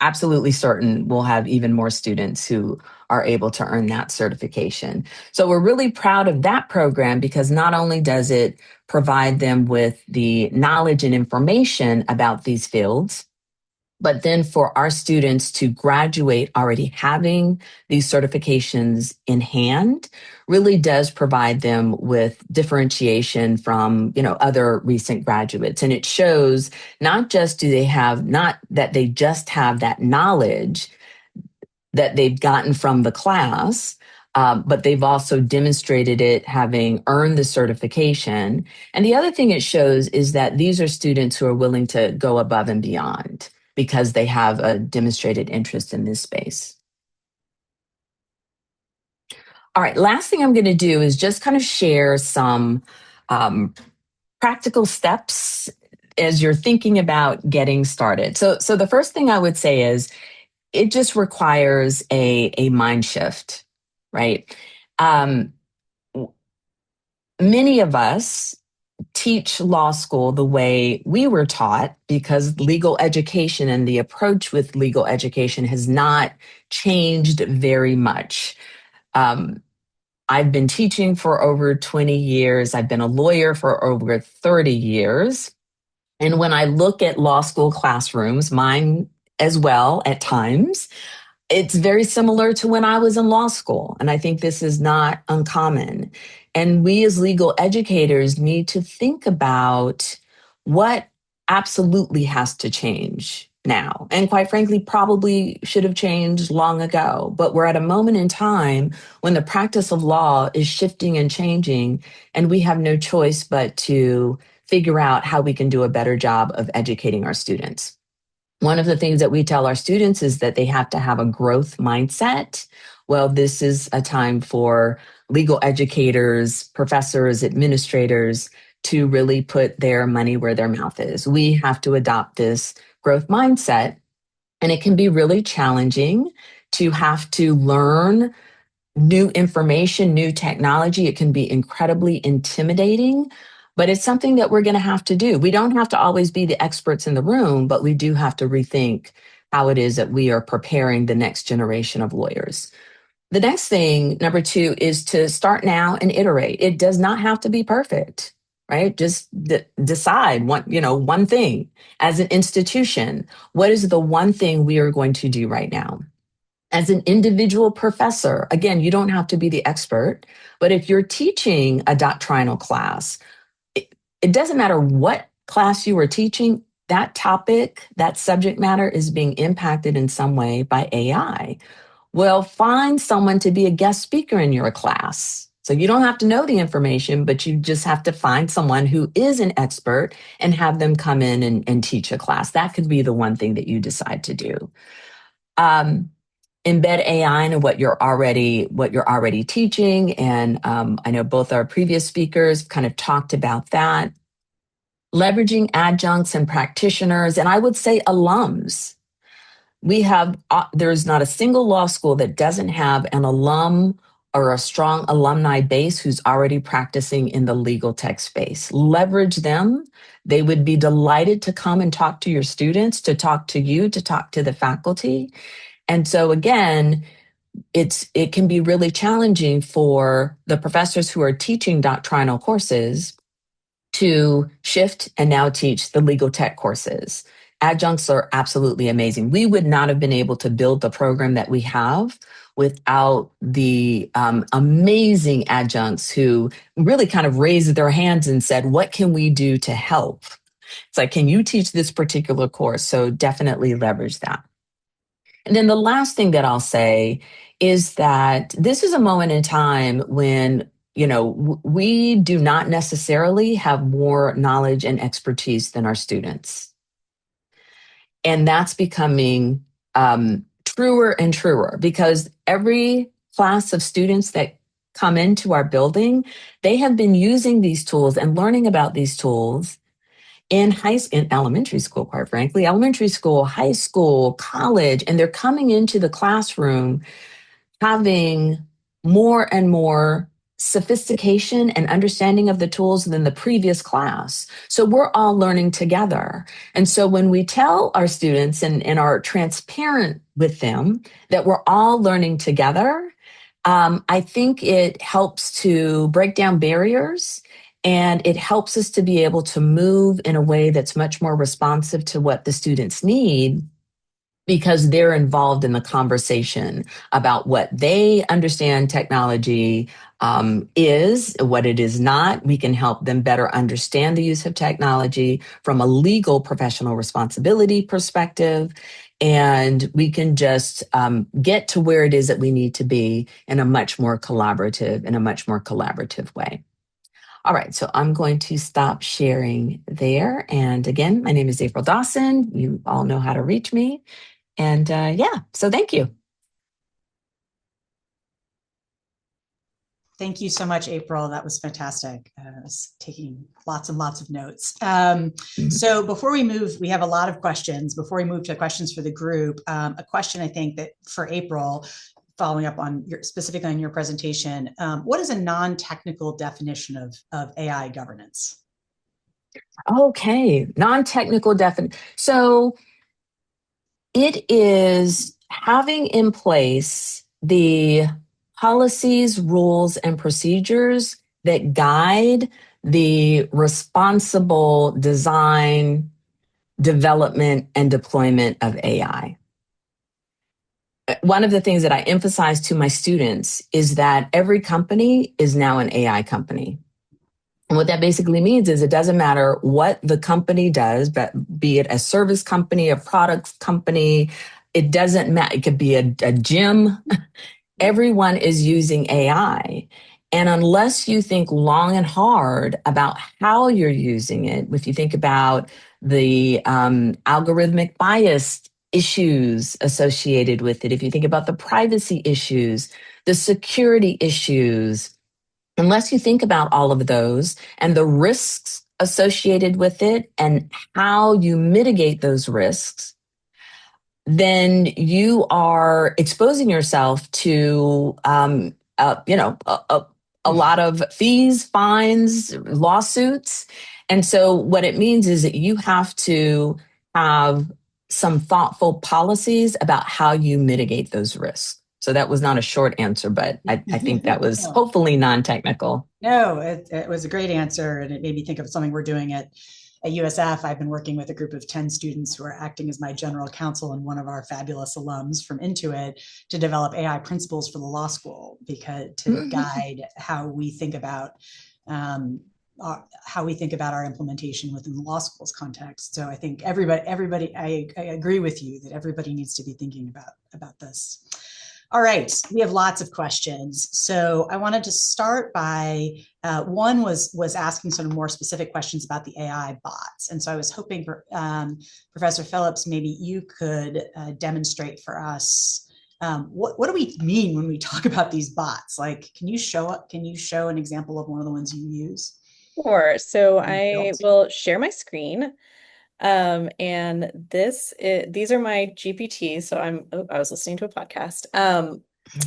absolutely certain we'll have even more students who are able to earn that certification. So we're really proud of that program because not only does it provide them with the knowledge and information about these fields, but then for our students to graduate already having these certifications in hand really does provide them with differentiation from, other recent graduates. And it shows not that they just have that knowledge that they've gotten from the class, but they've also demonstrated it having earned the certification. And the other thing it shows is that these are students who are willing to go above and beyond because they have a demonstrated interest in this space. All right, last thing I'm going to do is just kind of share some practical steps as you're thinking about getting started. So the first thing I would say is it just requires a mind shift, right? Many of us teach law school the way we were taught because legal education and the approach with legal education has not changed very much. I've been teaching for over 20 years. I've been a lawyer for over 30 years. And when I look at law school classrooms, mine as well at times, it's very similar to when I was in law school. And I think this is not uncommon. And we as legal educators need to think about what absolutely has to change now. And quite frankly, probably should have changed long ago. But we're at a moment in time when the practice of law is shifting and changing, and we have no choice but to figure out how we can do a better job of educating our students. One of the things that we tell our students is that they have to have a growth mindset. Well, this is a time for legal educators, professors, administrators to really put their money where their mouth is. We have to adopt this growth mindset, and it can be really challenging to have to learn new information, new technology. It can be incredibly intimidating, but it's something that we're going to have to do. We don't have to always be the experts in the room, but we do have to rethink how it is that we are preparing the next generation of lawyers. The next thing, number 2, is to start now and iterate. It does not have to be perfect, right? Just decide one thing as an institution. What is the one thing we are going to do right now? As an individual professor, again, you don't have to be the expert, but if you're teaching a doctrinal class, it doesn't matter what class you are teaching, that topic, that subject matter is being impacted in some way by AI. Well, find someone to be a guest speaker in your class. So you don't have to know the information, but you just have to find someone who is an expert and have them come in and teach a class. That could be the one thing that you decide to do. Embed AI into what you're already teaching. And I know both our previous speakers kind of talked about that. Leveraging adjuncts and practitioners, and I would say alums. There's not a single law school that doesn't have an alum or a strong alumni base who's already practicing in the legal tech space. Leverage them. They would be delighted to come and talk to your students, to talk to you, to talk to the faculty. And so again, it can be really challenging for the professors who are teaching doctrinal courses to shift and now teach the legal tech courses. Adjuncts are absolutely amazing. We would not have been able to build the program that we have without the amazing adjuncts who really kind of raised their hands and said, what can we do to help? It's like, can you teach this particular course? So definitely leverage that. And then the last thing that I'll say is that this is a moment in time when, we do not necessarily have more knowledge and expertise than our students. And that's becoming truer and truer because every class of students that come into our building, they have been using these tools and learning about these tools in elementary school, quite frankly, elementary school, high school, college, and they're coming into the classroom having more and more sophistication and understanding of the tools than the previous class. So we're all learning together. And so when we tell our students and are transparent with them that we're all learning together, I think it helps to break down barriers. And it helps us to be able to move in a way that's much more responsive to what the students need because they're involved in the conversation about what they understand technology is, what it is not. We can help them better understand the use of technology from a legal professional responsibility perspective. And we can just get to where it is that we need to be in a much more collaborative way. All right, so I'm going to stop sharing there. And again, my name is April Dawson. You all know how to reach me. And so thank you. Thank you so much, April. That was fantastic. I was taking lots and lots of notes. So before we move, we have a lot of questions. Before we move to questions for the group, a question I think that for April, following up on specifically on your presentation, what is a non-technical definition of AI governance? Okay, non-technical definition. So it is having in place the policies, rules, and procedures that guide the responsible design, development, and deployment of AI. One of the things that I emphasize to my students is that every company is now an AI company. And what that basically means is it doesn't matter what the company does, but be it a service company, a products company, it doesn't matter. It could be a gym. Everyone is using AI. And unless you think long and hard about how you're using it, if you think about the algorithmic bias issues associated with it, if you think about the privacy issues, the security issues, unless you think about all of those and the risks associated with it and how you mitigate those risks, then you are exposing yourself to, a lot of fees, fines, lawsuits. And so what it means is that you have to have some thoughtful policies about how you mitigate those risks. So that was not a short answer, but I think that was hopefully non-technical. No, it was a great answer. And it made me think of something we're doing at USF. I've been working with a group of 10 students who are acting as my general counsel and one of our fabulous alums from Intuit to develop AI principles for the law school, because to guide how we think about our implementation within the law school's context. So I think everybody, I agree with you that everybody needs to be thinking about this. All right, we have lots of questions. So I wanted to start by, one was asking sort of more specific questions about the AI bots. And so I was hoping for Professor Phillips, maybe you could demonstrate for us, what do we mean when we talk about these bots? Like, can you show an example of one of the ones you use? Sure. So I will share my screen. And these are my GPTs. So I was listening to a podcast.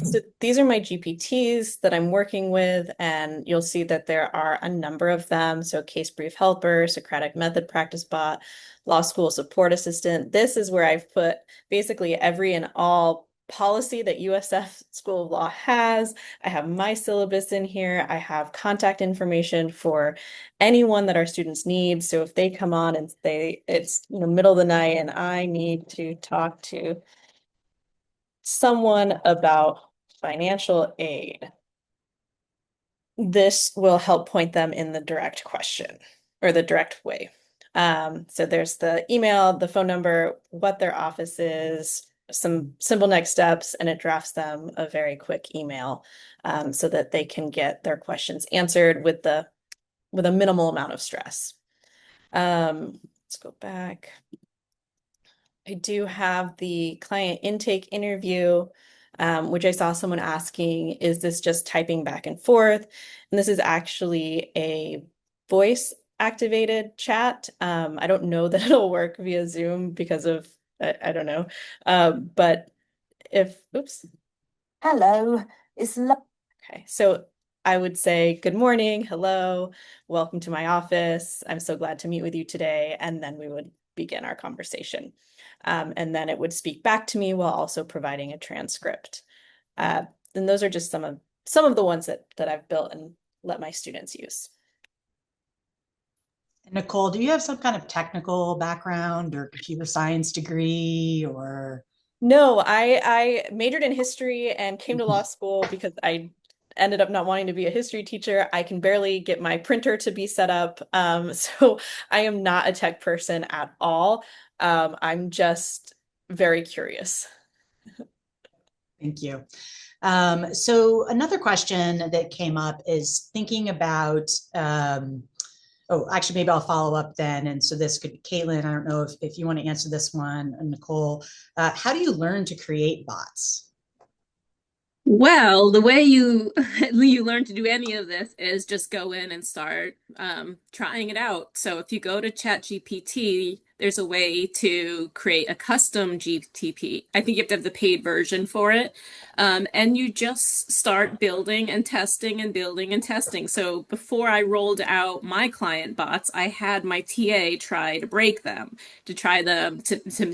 So these are my GPTs that I'm working with, and you'll see that there are a number of them. So case brief helper, Socratic method practice bot, law school support assistant. This is where I've put basically every and all policy that USF School of Law has. I have my syllabus in here. I have contact information for anyone that our students need. So if they come on and it's middle of the night and I need to talk to someone about financial aid, this will help point them in the direct question or the direct way. So there's the email, the phone number, what their office is, some simple next steps, and it drafts them a very quick email so that they can get their questions answered with a minimal amount of stress. Let's go back. I do have the client intake interview, which I saw someone asking, is this just typing back and forth? And this is actually a voice activated chat. I don't know that it'll work via Zoom because of, I don't know. But oops. Hello, okay, so I would say, good morning, hello, welcome to my office. I'm so glad to meet with you today. And then we would begin our conversation. And then it would speak back to me while also providing a transcript. And those are just some of the ones that I've built and let my students use. Nicole, do you have some kind of technical background or computer science degree or? No, I majored in history and came to law school because I ended up not wanting to be a history teacher. I can barely get my printer to be set up. So I am not a tech person at all. I'm just very curious. Thank you. So another question that came up is thinking about, actually, maybe I'll follow up then. And so this could be Caitlin. I don't know if you want to answer this one, and Nicole. How do you learn to create bots? Well, the way you learn to do any of this is just go in and start trying it out. So if you go to ChatGPT, there's a way to create a custom GTP. I think you have to have the paid version for it. And you just start building and testing and building and testing. So before I rolled out my client bots, I had my TA try to break them, to try to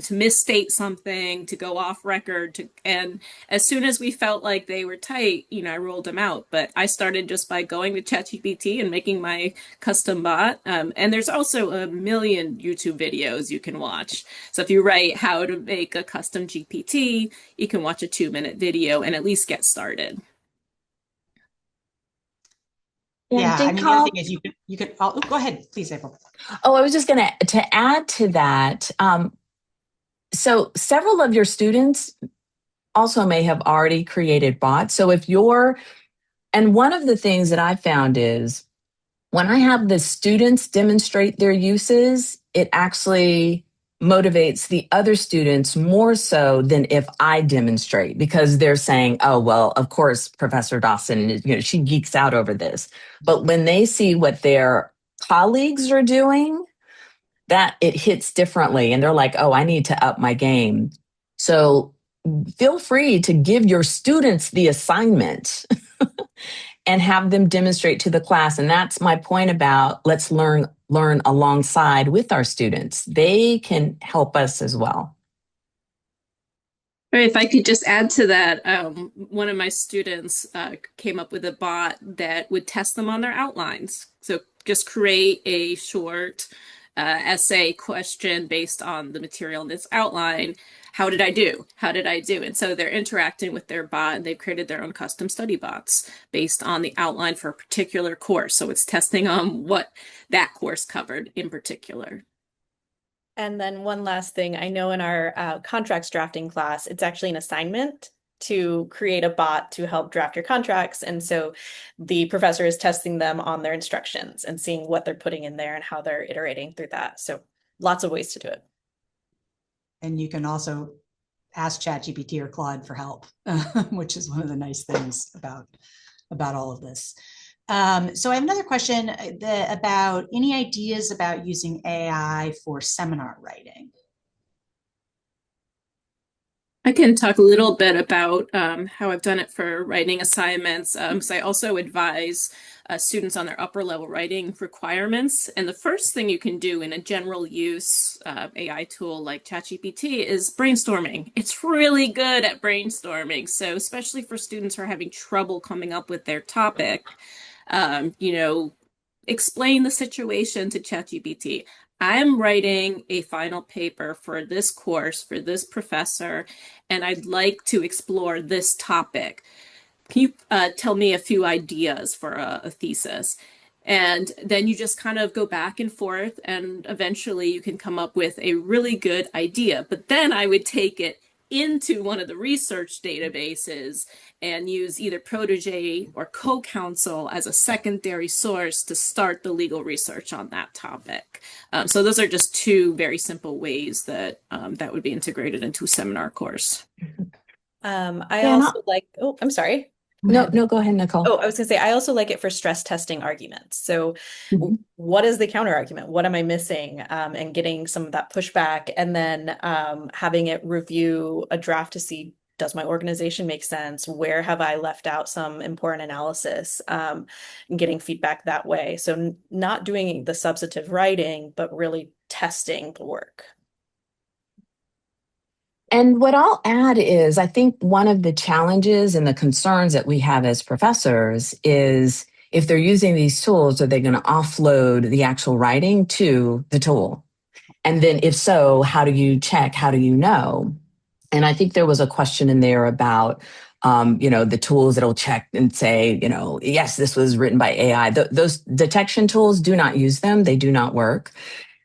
misstate something, to go off record. And as soon as we felt like they were tight, I rolled them out. But I started just by going to ChatGPT and making my custom bot. And there's also a million YouTube videos you can watch. So if you write how to make a custom GPT, you can watch a 2-minute video and at least get started. Yeah, I mean, the other thing is you could go ahead, please, April. Oh, I was just going to add to that. So several of your students also may have already created bots. So if you're And one of the things that I found is when I have the students demonstrate their uses, it actually motivates the other students more so than if I demonstrate, because they're saying, oh, well, of course, Professor Dawson, she geeks out over this. But when they see what their colleagues are doing, that it hits differently. And they're like, oh, I need to up my game. So feel free to give your students the assignment and have them demonstrate to the class. And that's my point about let's learn alongside with our students. They can help us as well. If I could just add to that, one of my students came up with a bot that would test them on their outlines. So just create a short essay question based on the material in this outline. How did I do? How did I do? And so they're interacting with their bot, and they've created their own custom study bots based on the outline for a particular course. So it's testing on what that course covered in particular. And then one last thing, I know in our contracts drafting class, it's actually an assignment to create a bot to help draft your contracts. And so the professor is testing them on their instructions and seeing what they're putting in there and how they're iterating through that. So lots of ways to do it. And you can also ask ChatGPT or Claude for help, which is one of the nice things about all of this. So I have another question about any ideas about using AI for seminar writing. I can talk a little bit about how I've done it for writing assignments, because I also advise students on their upper level writing requirements. And the first thing you can do in a general use AI tool like ChatGPT is brainstorming. It's really good at brainstorming. So especially for students who are having trouble coming up with their topic, explain the situation to ChatGPT. I'm writing a final paper for this course, for this professor, and I'd like to explore this topic. Can you tell me a few ideas for a thesis? And then you just kind of go back and forth, and eventually you can come up with a really good idea. But then I would take it into one of the research databases and use either Protégé or CoCounsel as a secondary source to start the legal research on that topic. So those are just two very simple ways that that would be integrated into a seminar course. I'm sorry. No, go ahead, Nicole. Oh, I was going to say, I also like it for stress testing arguments. So what is the counter argument? What am I missing? And getting some of that pushback, and then having it review a draft to see, does my organization make sense? Where have I left out some important analysis? And getting feedback that way. So not doing the substantive writing, but really testing the work. And what I'll add is, I think one of the challenges and the concerns that we have as professors is if they're using these tools, are they going to offload the actual writing to the tool? And then if so, how do you check? How do you know? And I think there was a question in there about, the tools that'll check and say, yes, this was written by AI. Those detection tools, do not use them. They do not work.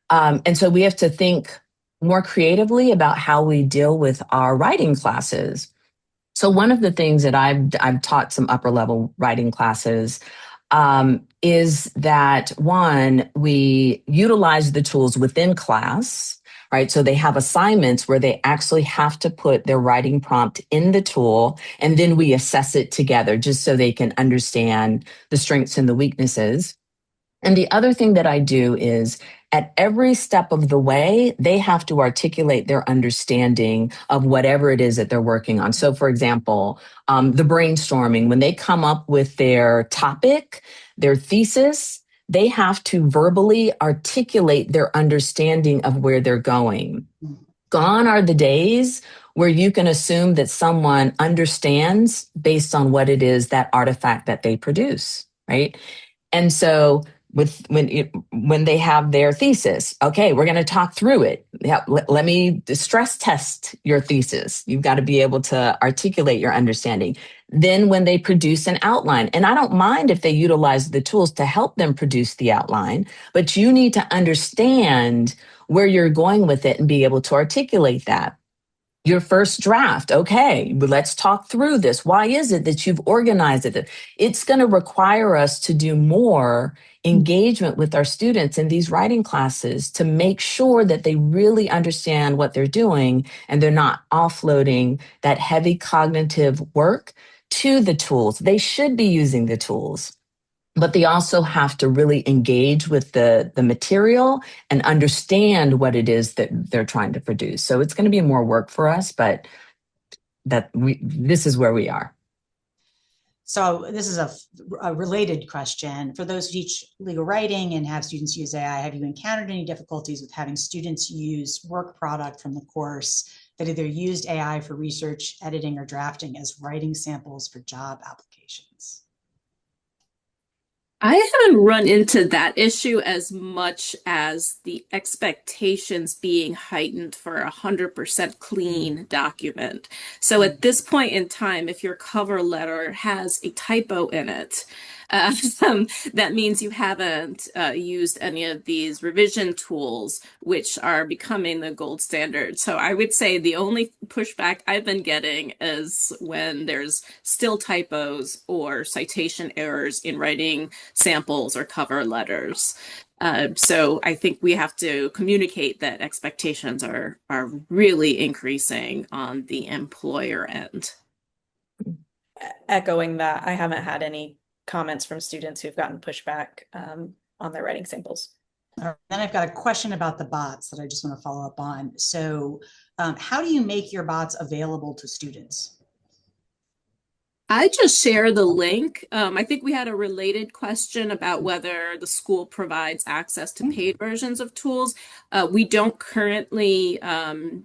And so we have to think more creatively about how we deal with our writing classes. So one of the things that I've taught some upper level writing classes is that, one, we utilize the tools within class, right? So they have assignments where they actually have to put their writing prompt in the tool, and then we assess it together just so they can understand the strengths and the weaknesses. And the other thing that I do is at every step of the way, they have to articulate their understanding of whatever it is that they're working on. So for example, the brainstorming, when they come up with their topic, their thesis, they have to verbally articulate their understanding of where they're going. Gone are the days where you can assume that someone understands based on what it is, that artifact that they produce, right? And so when they have their thesis, okay, we're going to talk through it. Yeah, let me stress test your thesis. You've got to be able to articulate your understanding. Then when they produce an outline, and I don't mind if they utilize the tools to help them produce the outline, but you need to understand where you're going with it and be able to articulate that. your first draft. Okay, but let's talk through this. Why is it that you've organized it? It's going to require us to do more engagement with our students in these writing classes to make sure that they really understand what they're doing and they're not offloading that heavy cognitive work to the tools. They should be using the tools, but they also have to really engage with the material and understand what it is that they're trying to produce. So it's going to be more work for us, but this is where we are. So this is a related question. For those who teach legal writing and have students use AI, have you encountered any difficulties with having students use work product from the course that either used AI for research, editing, or drafting as writing samples for job applications? I haven't run into that issue as much as the expectations being heightened for a 100% clean document. So at this point in time, if your cover letter has a typo in it, uh, that means you haven't used any of these revision tools, which are becoming the gold standard. So I would say the only pushback I've been getting is when there's still typos or citation errors in writing samples or cover letters. So I think we have to communicate that expectations are really increasing on the employer end. Echoing that, I haven't had any comments from students who've gotten pushback on their writing samples. Then I've got a question about the bots that I just want to follow up on. So how do you make your bots available to students? I just share the link. I think we had a related question about whether the school provides access to paid versions of tools. We don't currently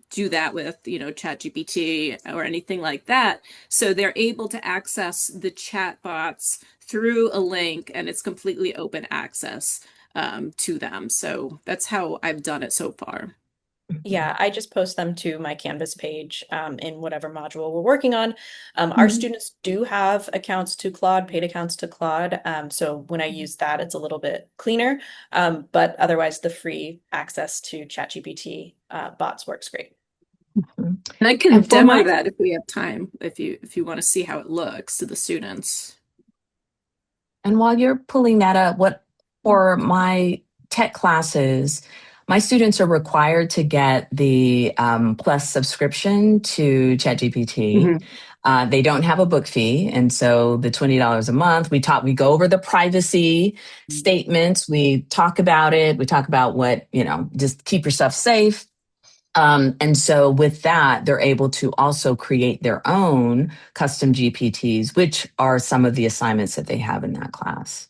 do that with, ChatGPT or anything like that. So they're able to access the chat bots through a link, and it's completely open access to them. So that's how I've done it so far. Yeah, I just post them to my Canvas page in whatever module we're working on. Our students do have accounts to Claude, paid accounts to Claude. So when I use that, it's a little bit cleaner. But otherwise, the free access to ChatGPT bots works great. And I can demo that if we have time, if you want to see how it looks to the students. And while you're pulling that up, for my tech classes, my students are required to get the Plus subscription to ChatGPT. They don't have a book fee, and so the $20 a month. We go over the privacy statements. We talk about it. We talk about what just keep yourself safe. And so with that, they're able to also create their own custom GPTs, which are some of the assignments that they have in that class.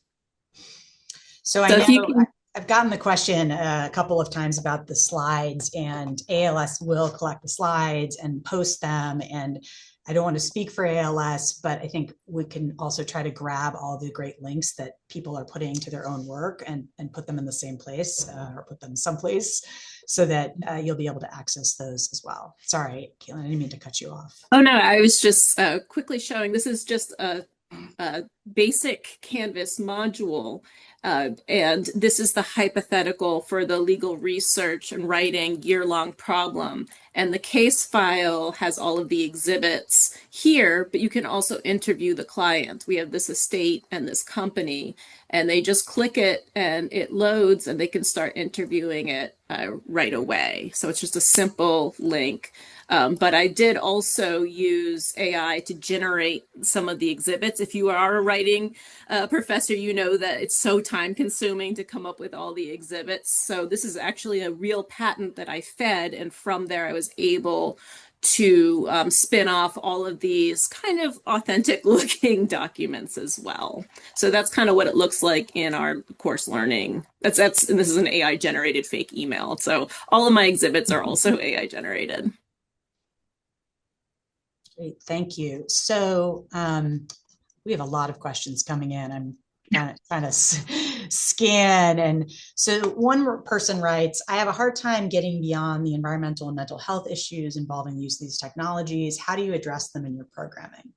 So I know I've gotten the question a couple of times about the slides, and AALS will collect the slides and post them. And I don't want to speak for AALS, but I think we can also try to grab all the great links that people are putting to their own work and put them in the same place or put them someplace so that you'll be able to access those as well. Sorry, Caitlin, I didn't mean to cut you off. Oh, no, I was just quickly showing. This is just a basic Canvas module. And this is the hypothetical for the legal research and writing year-long problem. And the case file has all of the exhibits here, but you can also interview the client. We have this estate and this company, and they just click it and it loads and they can start interviewing it right away. So it's just a simple link. But I did also use AI to generate some of the exhibits. If you are a writing professor, you know that it's so time consuming to come up with all the exhibits. So this is actually a real patent that I fed. And from there, I was able to spin off all of these kind of authentic looking documents as well. So that's kind of what it looks like in our course learning. And this is an AI generated fake email. So all of my exhibits are also AI generated. Great, thank you. So we have a lot of questions coming in. I'm trying to scan. And so one person writes, I have a hard time getting beyond the environmental and mental health issues involving the use of these technologies. How do you address them in your programming?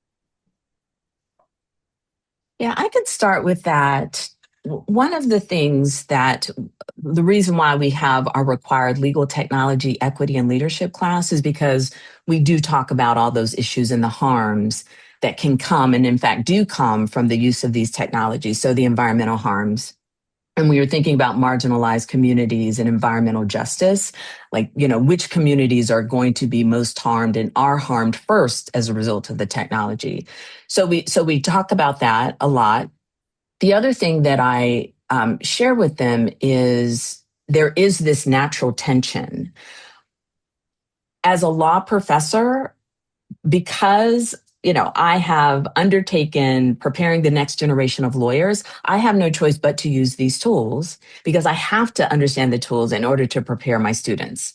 Yeah, I could start with that. one of the things that the reason why we have our required legal technology, equity, and leadership class is because we do talk about all those issues and the harms that can come, and in fact do come, from the use of these technologies. So the environmental harms. And we were thinking about marginalized communities and environmental justice, like, which communities are going to be most harmed and are harmed first as a result of the technology. So we talk about that a lot. The other thing that I share with them is there is this natural tension. As a law professor, because I have undertaken preparing the next generation of lawyers, I have no choice but to use these tools because I have to understand the tools in order to prepare my students.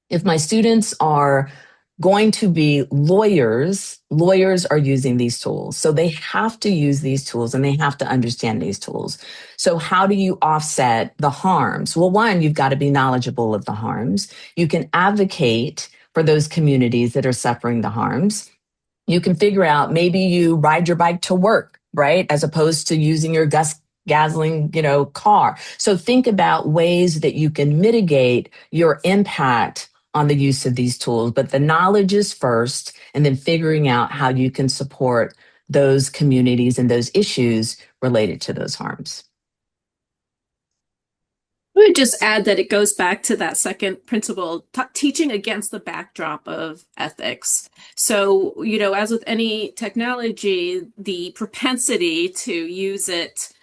If my students are going to be lawyers are using these tools. So they have to use these tools and they have to understand these tools. So how do you offset the harms? Well, one, you've got to be knowledgeable of the harms. You can advocate for those communities that are suffering the harms. You can figure out, maybe you ride your bike to work, right? As opposed to using your gasoline, car. So think about ways that you can mitigate your impact on the use of these tools. But the knowledge is first, and then figuring out how you can support those communities and those issues related to those harms. I would just add that it goes back to that second principle, teaching against the backdrop of ethics. So, as with any technology, the propensity to use it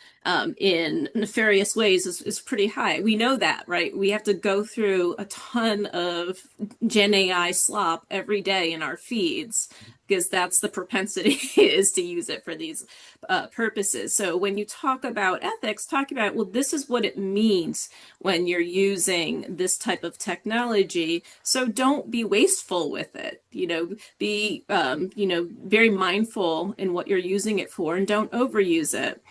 in nefarious ways is pretty high. We know that, right? We have to go through a ton of Gen AI slop every day in our feeds because that's the propensity is to use it for these purposes. So when you talk about ethics, talk about, well, this is what it means when you're using this type of technology. So don't be wasteful with it. Be very mindful in what you're using it for, and don't overuse it.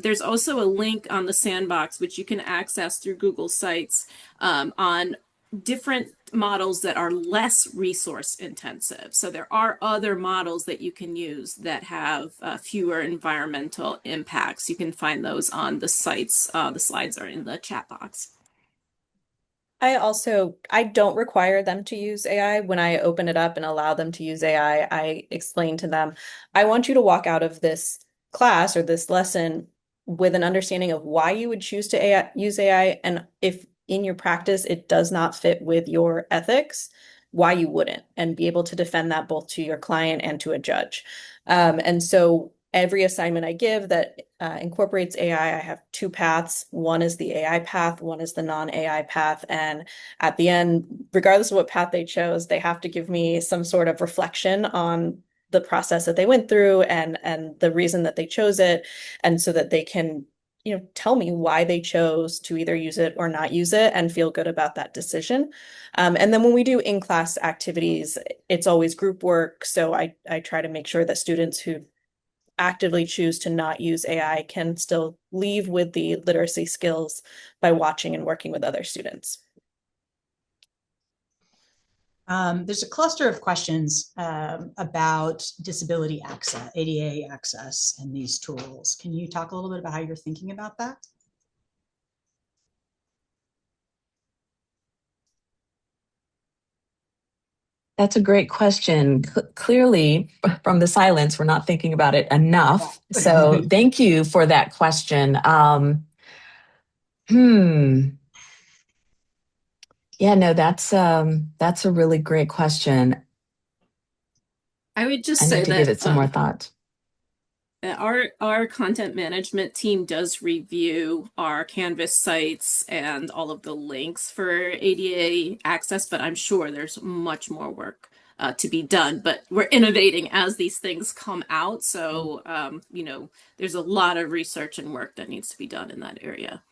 There's also a link on the sandbox, which you can access through Google Sites, on different models that are less resource intensive. So there are other models that you can use that have fewer environmental impacts. You can find those on the sites. The slides are in the chat box. I don't require them to use AI. When I open it up and allow them to use AI, I explain to them, I want you to walk out of this class or this lesson with an understanding of why you would choose to use AI, and if in your practice it does not fit with your ethics, why you wouldn't, and be able to defend that both to your client and to a judge. And so every assignment I give that incorporates AI, I have two paths. One is the AI path, one is the non-AI path. And at the end, regardless of what path they chose, they have to give me some sort of reflection on the process that they went through and the reason that they chose it. And so that they can, tell me why they chose to either use it or not use it and feel good about that decision. And then when we do in-class activities, it's always group work. So I try to make sure that students who actively choose to not use AI can still leave with the literacy skills by watching and working with other students. There's a cluster of questions about disability access, ADA access, and these tools. Can you talk a little bit about how you're thinking about that? That's a great question. Clearly, from the silence, we're not thinking about it enough. So thank you for that question. Yeah, no, that's a really great question. I would just I say need to that give it some more thought. Our content management team does review our Canvas sites and all of the links for ADA access, but I'm sure there's much more work to be done. But we're innovating as these things come out. So, there's a lot of research and work that needs to be done in that area.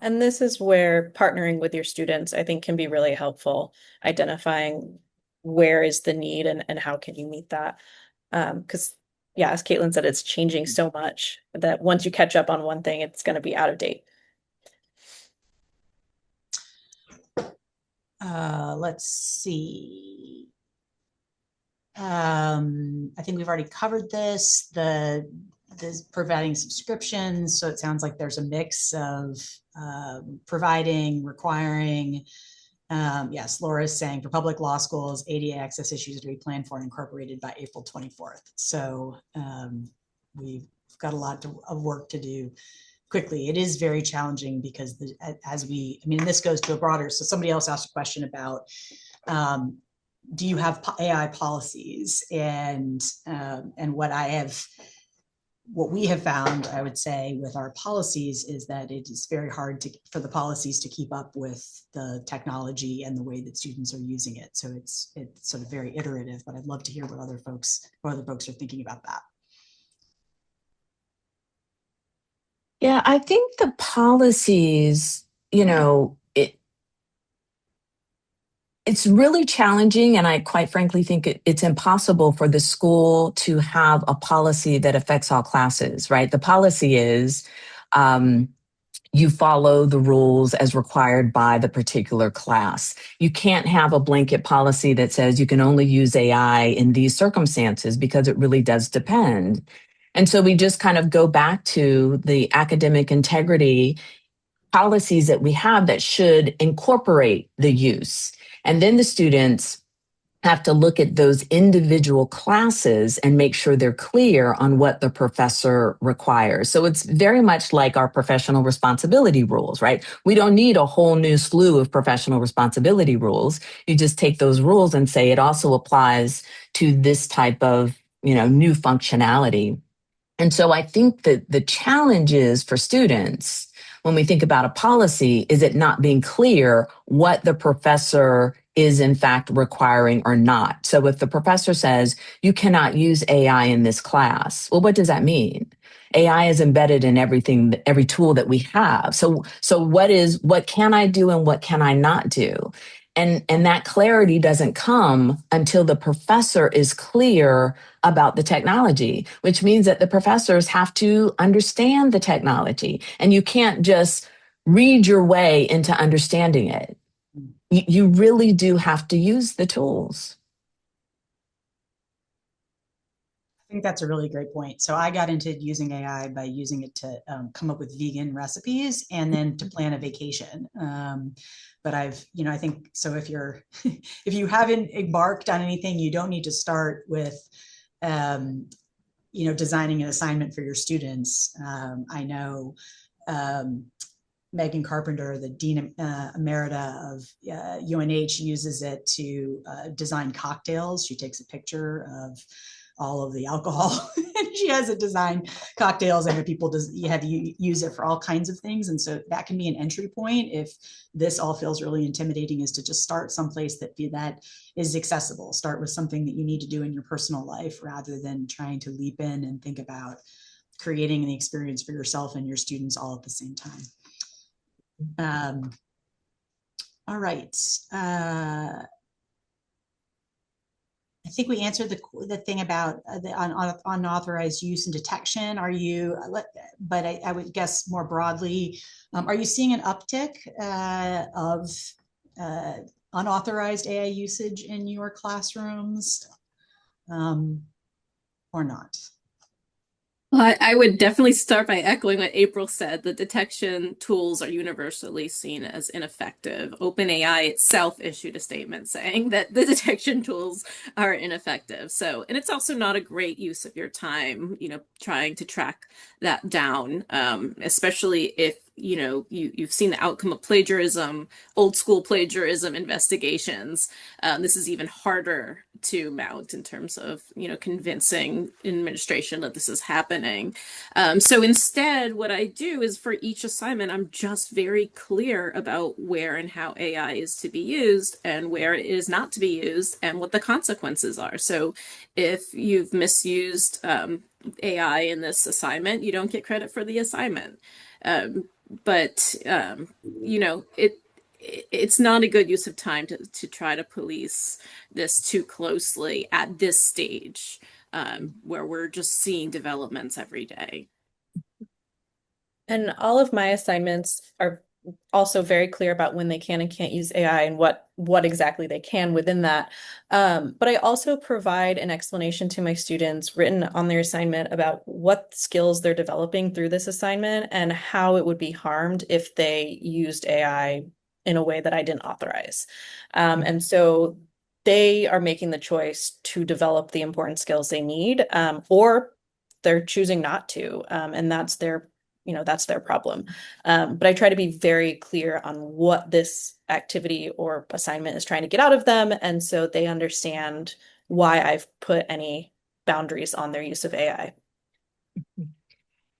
And this is where partnering with your students, I think, can be really helpful, identifying where is the need and how can you meet that. Because yeah, as Caitlin said, it's changing so much that once you catch up on one thing, it's going to be out of date. Let's see. I think we've already covered this. The providing subscriptions. So it sounds like there's a mix of providing, requiring. Yes, Laura is saying for public law schools, ADA access issues are to be planned for and incorporated by April 24th. So we've got a lot of work to do quickly. It is very challenging because this goes to a broader, so somebody else asked a question about, do you have AI policies? And what we have found, I would say, with our policies is that it is very hard for the policies to keep up with the technology and the way that students are using it. So it's sort of very iterative, but I'd love to hear what other folks are thinking about that. Yeah, I think the policies, it's really challenging, and I quite frankly think it's impossible for the school to have a policy that affects all classes, right? The policy is you follow the rules as required by the particular class. You can't have a blanket policy that says you can only use AI in these circumstances, because it really does depend. And so we just kind of go back to the academic integrity policies that we have that should incorporate the use. And then the students have to look at those individual classes and make sure they're clear on what the professor requires. So it's very much like our professional responsibility rules, right? We don't need a whole new slew of professional responsibility rules. You just take those rules and say it also applies to this type of, new functionality. And so I think that the challenge is for students, when we think about a policy, is it not being clear what the professor is in fact requiring or not. So if the professor says you cannot use AI in this class, well, what does that mean? AI is embedded in everything, every tool that we have. So what can I do and what can I not do? And that clarity doesn't come until the professor is clear about the technology, which means that the professors have to understand the technology. And you can't just read your way into understanding it. You really do have to use the tools. I think that's a really great point. So I got into using AI by using it to come up with vegan recipes and then to plan a vacation. But I think so if you haven't embarked on anything, you don't need to start with, designing an assignment for your students. I know Megan Carpenter, the Dean Emerita of UNH, uses it to design cocktails. She takes a picture of all of the alcohol and she has it design cocktails, and people use it for all kinds of things. And so that can be an entry point if this all feels really intimidating, is to just start someplace that is accessible. Start with something that you need to do in your personal life rather than trying to leap in and think about creating the experience for yourself and your students all at the same time. All right. I think we answered the thing about the unauthorized use and detection. But I would guess more broadly, are you seeing an uptick of unauthorized AI usage in your classrooms or not? Well, I would definitely start by echoing what April said. The detection tools are universally seen as ineffective. OpenAI itself issued a statement saying that the detection tools are ineffective. So, and it's also not a great use of your time, trying to track that down, especially if you've seen the outcome of plagiarism, old school plagiarism investigations. This is even harder to mount in terms of convincing administration that this is happening. So instead, what I do is for each assignment, I'm just very clear about where and how AI is to be used and where it is not to be used and what the consequences are. So if you've misused AI in this assignment, you don't get credit for the assignment. But it's not a good use of time to try to police this too closely at this stage, where we're just seeing developments every day. And all of my assignments are also very clear about when they can and can't use AI and what exactly they can within that. But I also provide an explanation to my students written on their assignment about what skills they're developing through this assignment and how it would be harmed if they used AI in a way that I didn't authorize. And so they are making the choice to develop the important skills they need, or they're choosing not to, and that's their problem. But I try to be very clear on what this activity or assignment is trying to get out of them, and so they understand why I've put any boundaries on their use of AI.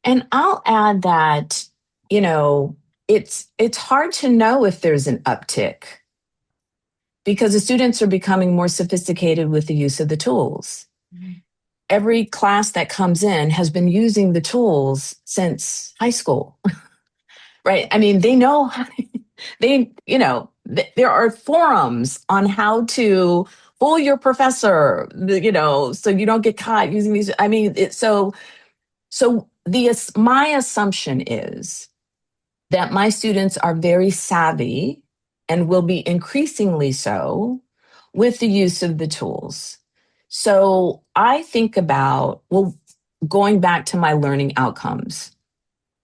And I'll add that, it's hard to know if there's an uptick because the students are becoming more sophisticated with the use of the tools. Every class that comes in has been using the tools since high school, right? I mean, they know, there are forums on how to fool your professor, so you don't get caught using these. I mean, my assumption is that my students are very savvy and will be increasingly so with the use of the tools. So I think about, going back to my learning outcomes.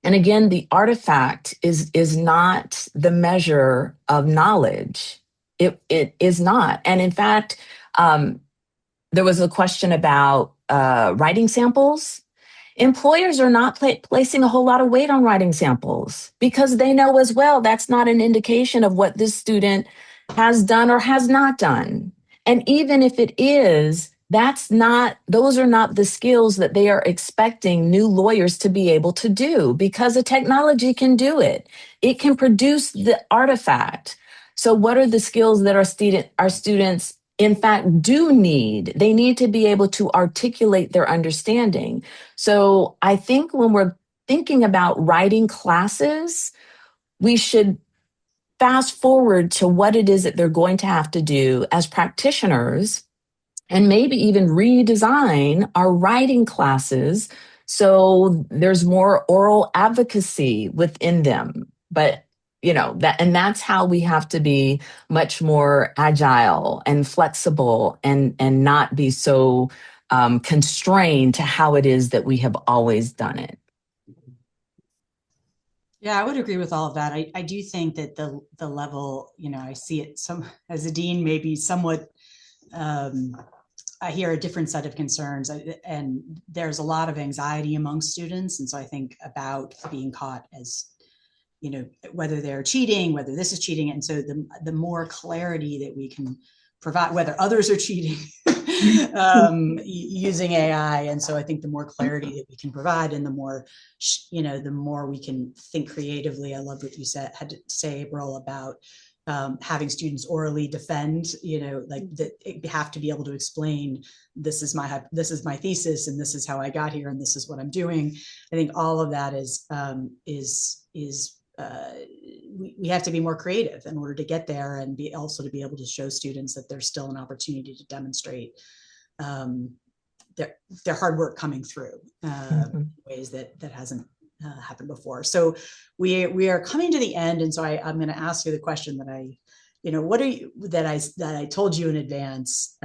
And again, the artifact is not the measure of knowledge. It is not. And in fact, there was a question about writing samples. Employers are not placing a whole lot of weight on writing samples because they know as well that's not an indication of what this student has done or has not done. And even if it is, those are not the skills that they are expecting new lawyers to be able to do because the technology can do it. It can produce the artifact. So what are the skills that our students in fact do need? They need to be able to articulate their understanding. So I think when we're thinking about writing classes, we should fast forward to what it is that they're going to have to do as practitioners and maybe even redesign our writing classes so there's more oral advocacy within them. But that's how we have to be much more agile and flexible and not be so constrained to how it is that we have always done it. Yeah, I would agree with all of that. I do think that the level, I see it as a dean, maybe somewhat, I hear a different set of concerns, and there's a lot of anxiety among students. And so I think about being caught as, whether they're cheating, whether this is cheating. And so the more clarity that we can provide, whether others are cheating using AI. And so I think the more clarity that we can provide and the more we can think creatively. I love what you had to say, April, about having students orally defend, like that have to be able to explain, this is my thesis and this is how I got here and this is what I'm doing. I think all of that we have to be more creative in order to get there and to be able to show students that there's still an opportunity to demonstrate their hard work coming through in ways that hasn't happened before. So we are coming to the end, and so I'm going to ask you the question that I told you in advance.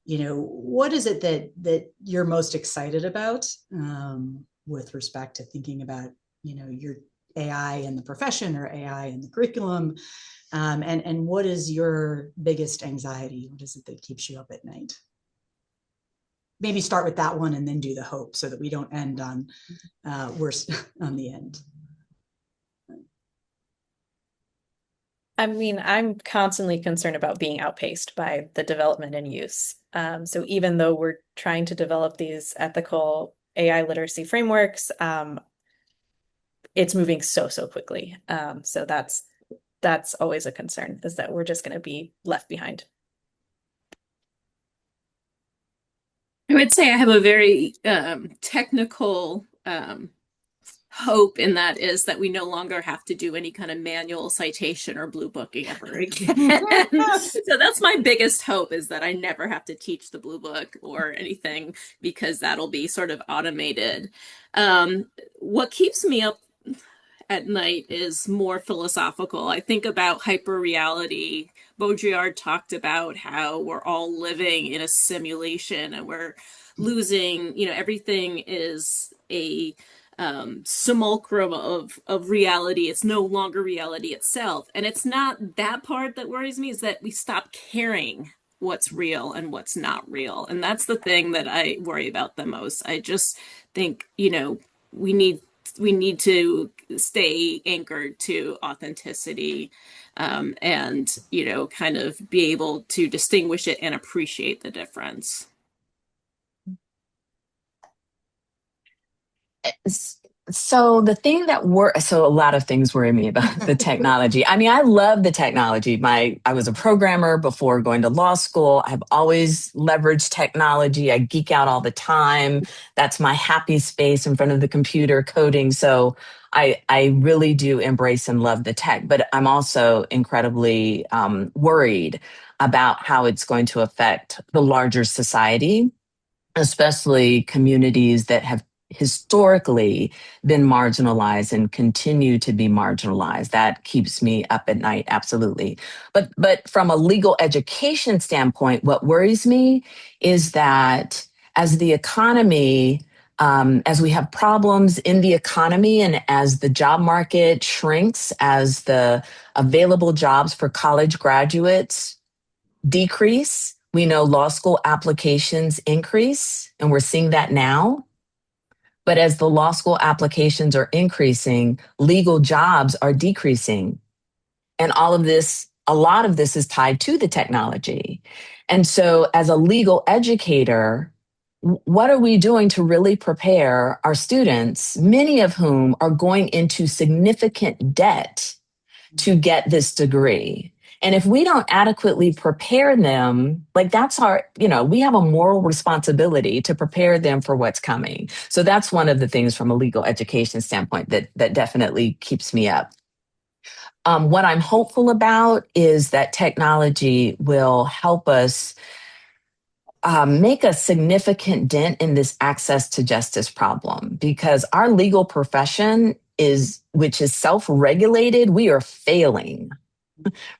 What is it that you're most excited about with respect to thinking about your AI in the profession or AI in the curriculum, and what is your biggest anxiety? What is it that keeps you up at night? Maybe start with that one and then do the hope so that we don't end on worse on the end. I mean, I'm constantly concerned about being outpaced by the development and use. So even though we're trying to develop these ethical AI literacy frameworks, it's moving so quickly. So that's always a concern, is that we're just going to be left behind. I would say I have a very technical hope, and that is that we no longer have to do any kind of manual citation or blue booking ever again. So that's my biggest hope, is that I never have to teach the blue book or anything, because that'll be sort of automated. What keeps me up at night is more philosophical. I think about hyperreality. Baudrillard talked about how we're all living in a simulation and we're losing, everything is a simulacrum of reality. It's no longer reality itself. And it's not that part that worries me, is that we stop caring what's real and what's not real. And that's the thing that I worry about the most. I just think, we need we need to stay anchored to authenticity, and kind of be able to distinguish it and appreciate the difference. So the thing so a lot of things worry me about the technology. I mean, I love the technology. I was a programmer before going to law school. I've always leveraged technology. I geek out all the time. That's my happy space in front of the computer coding. So I really do embrace and love the tech, but I'm also incredibly worried about how it's going to affect the larger society, especially communities that have historically been marginalized and continue to be marginalized. That keeps me up at night, absolutely. But from a legal education standpoint, what worries me is that as the economy, as we have problems in the economy and as the job market shrinks, as the available jobs for college graduates decrease, we know law school applications increase, and we're seeing that now. But as the law school applications are increasing, legal jobs are decreasing. And a lot of this is tied to the technology. And so, as a legal educator, what are we doing to really prepare our students, many of whom are going into significant debt to get this degree? And if we don't adequately prepare them, like we have a moral responsibility to prepare them for what's coming. So that's one of the things from a legal education standpoint that definitely keeps me up. What I'm hopeful about is that technology will help us make a significant dent in this access to justice problem, because our legal profession which is self-regulated, we are failing.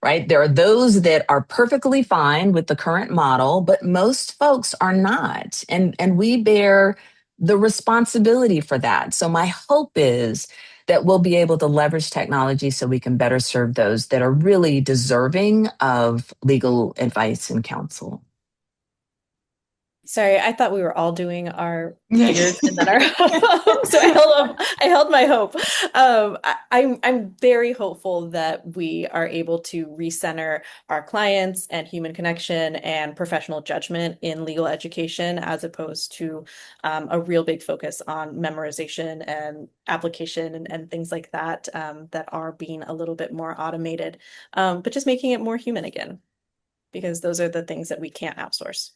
Right? There are those that are perfectly fine with the current model, but most folks are not. And we bear the responsibility for that. So my hope is that we'll be able to leverage technology so we can better serve those that are really deserving of legal advice and counsel. Sorry, I thought we were all doing our fingers and then our so I held my hope. I'm very hopeful that we are able to recenter our clients and human connection and professional judgment in legal education, as opposed to a real big focus on memorization and application and things like that, that are being a little bit more automated, but just making it more human again, because those are the things that we can't outsource.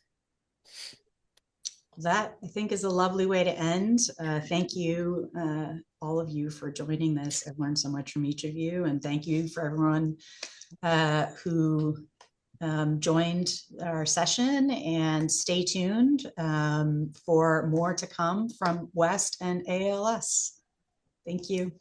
That, I think, is a lovely way to end. Thank you, all of you, for joining this. I've learned so much from each of you, and thank you for everyone who joined our session, and stay tuned for more to come from West and AALS. Thank you.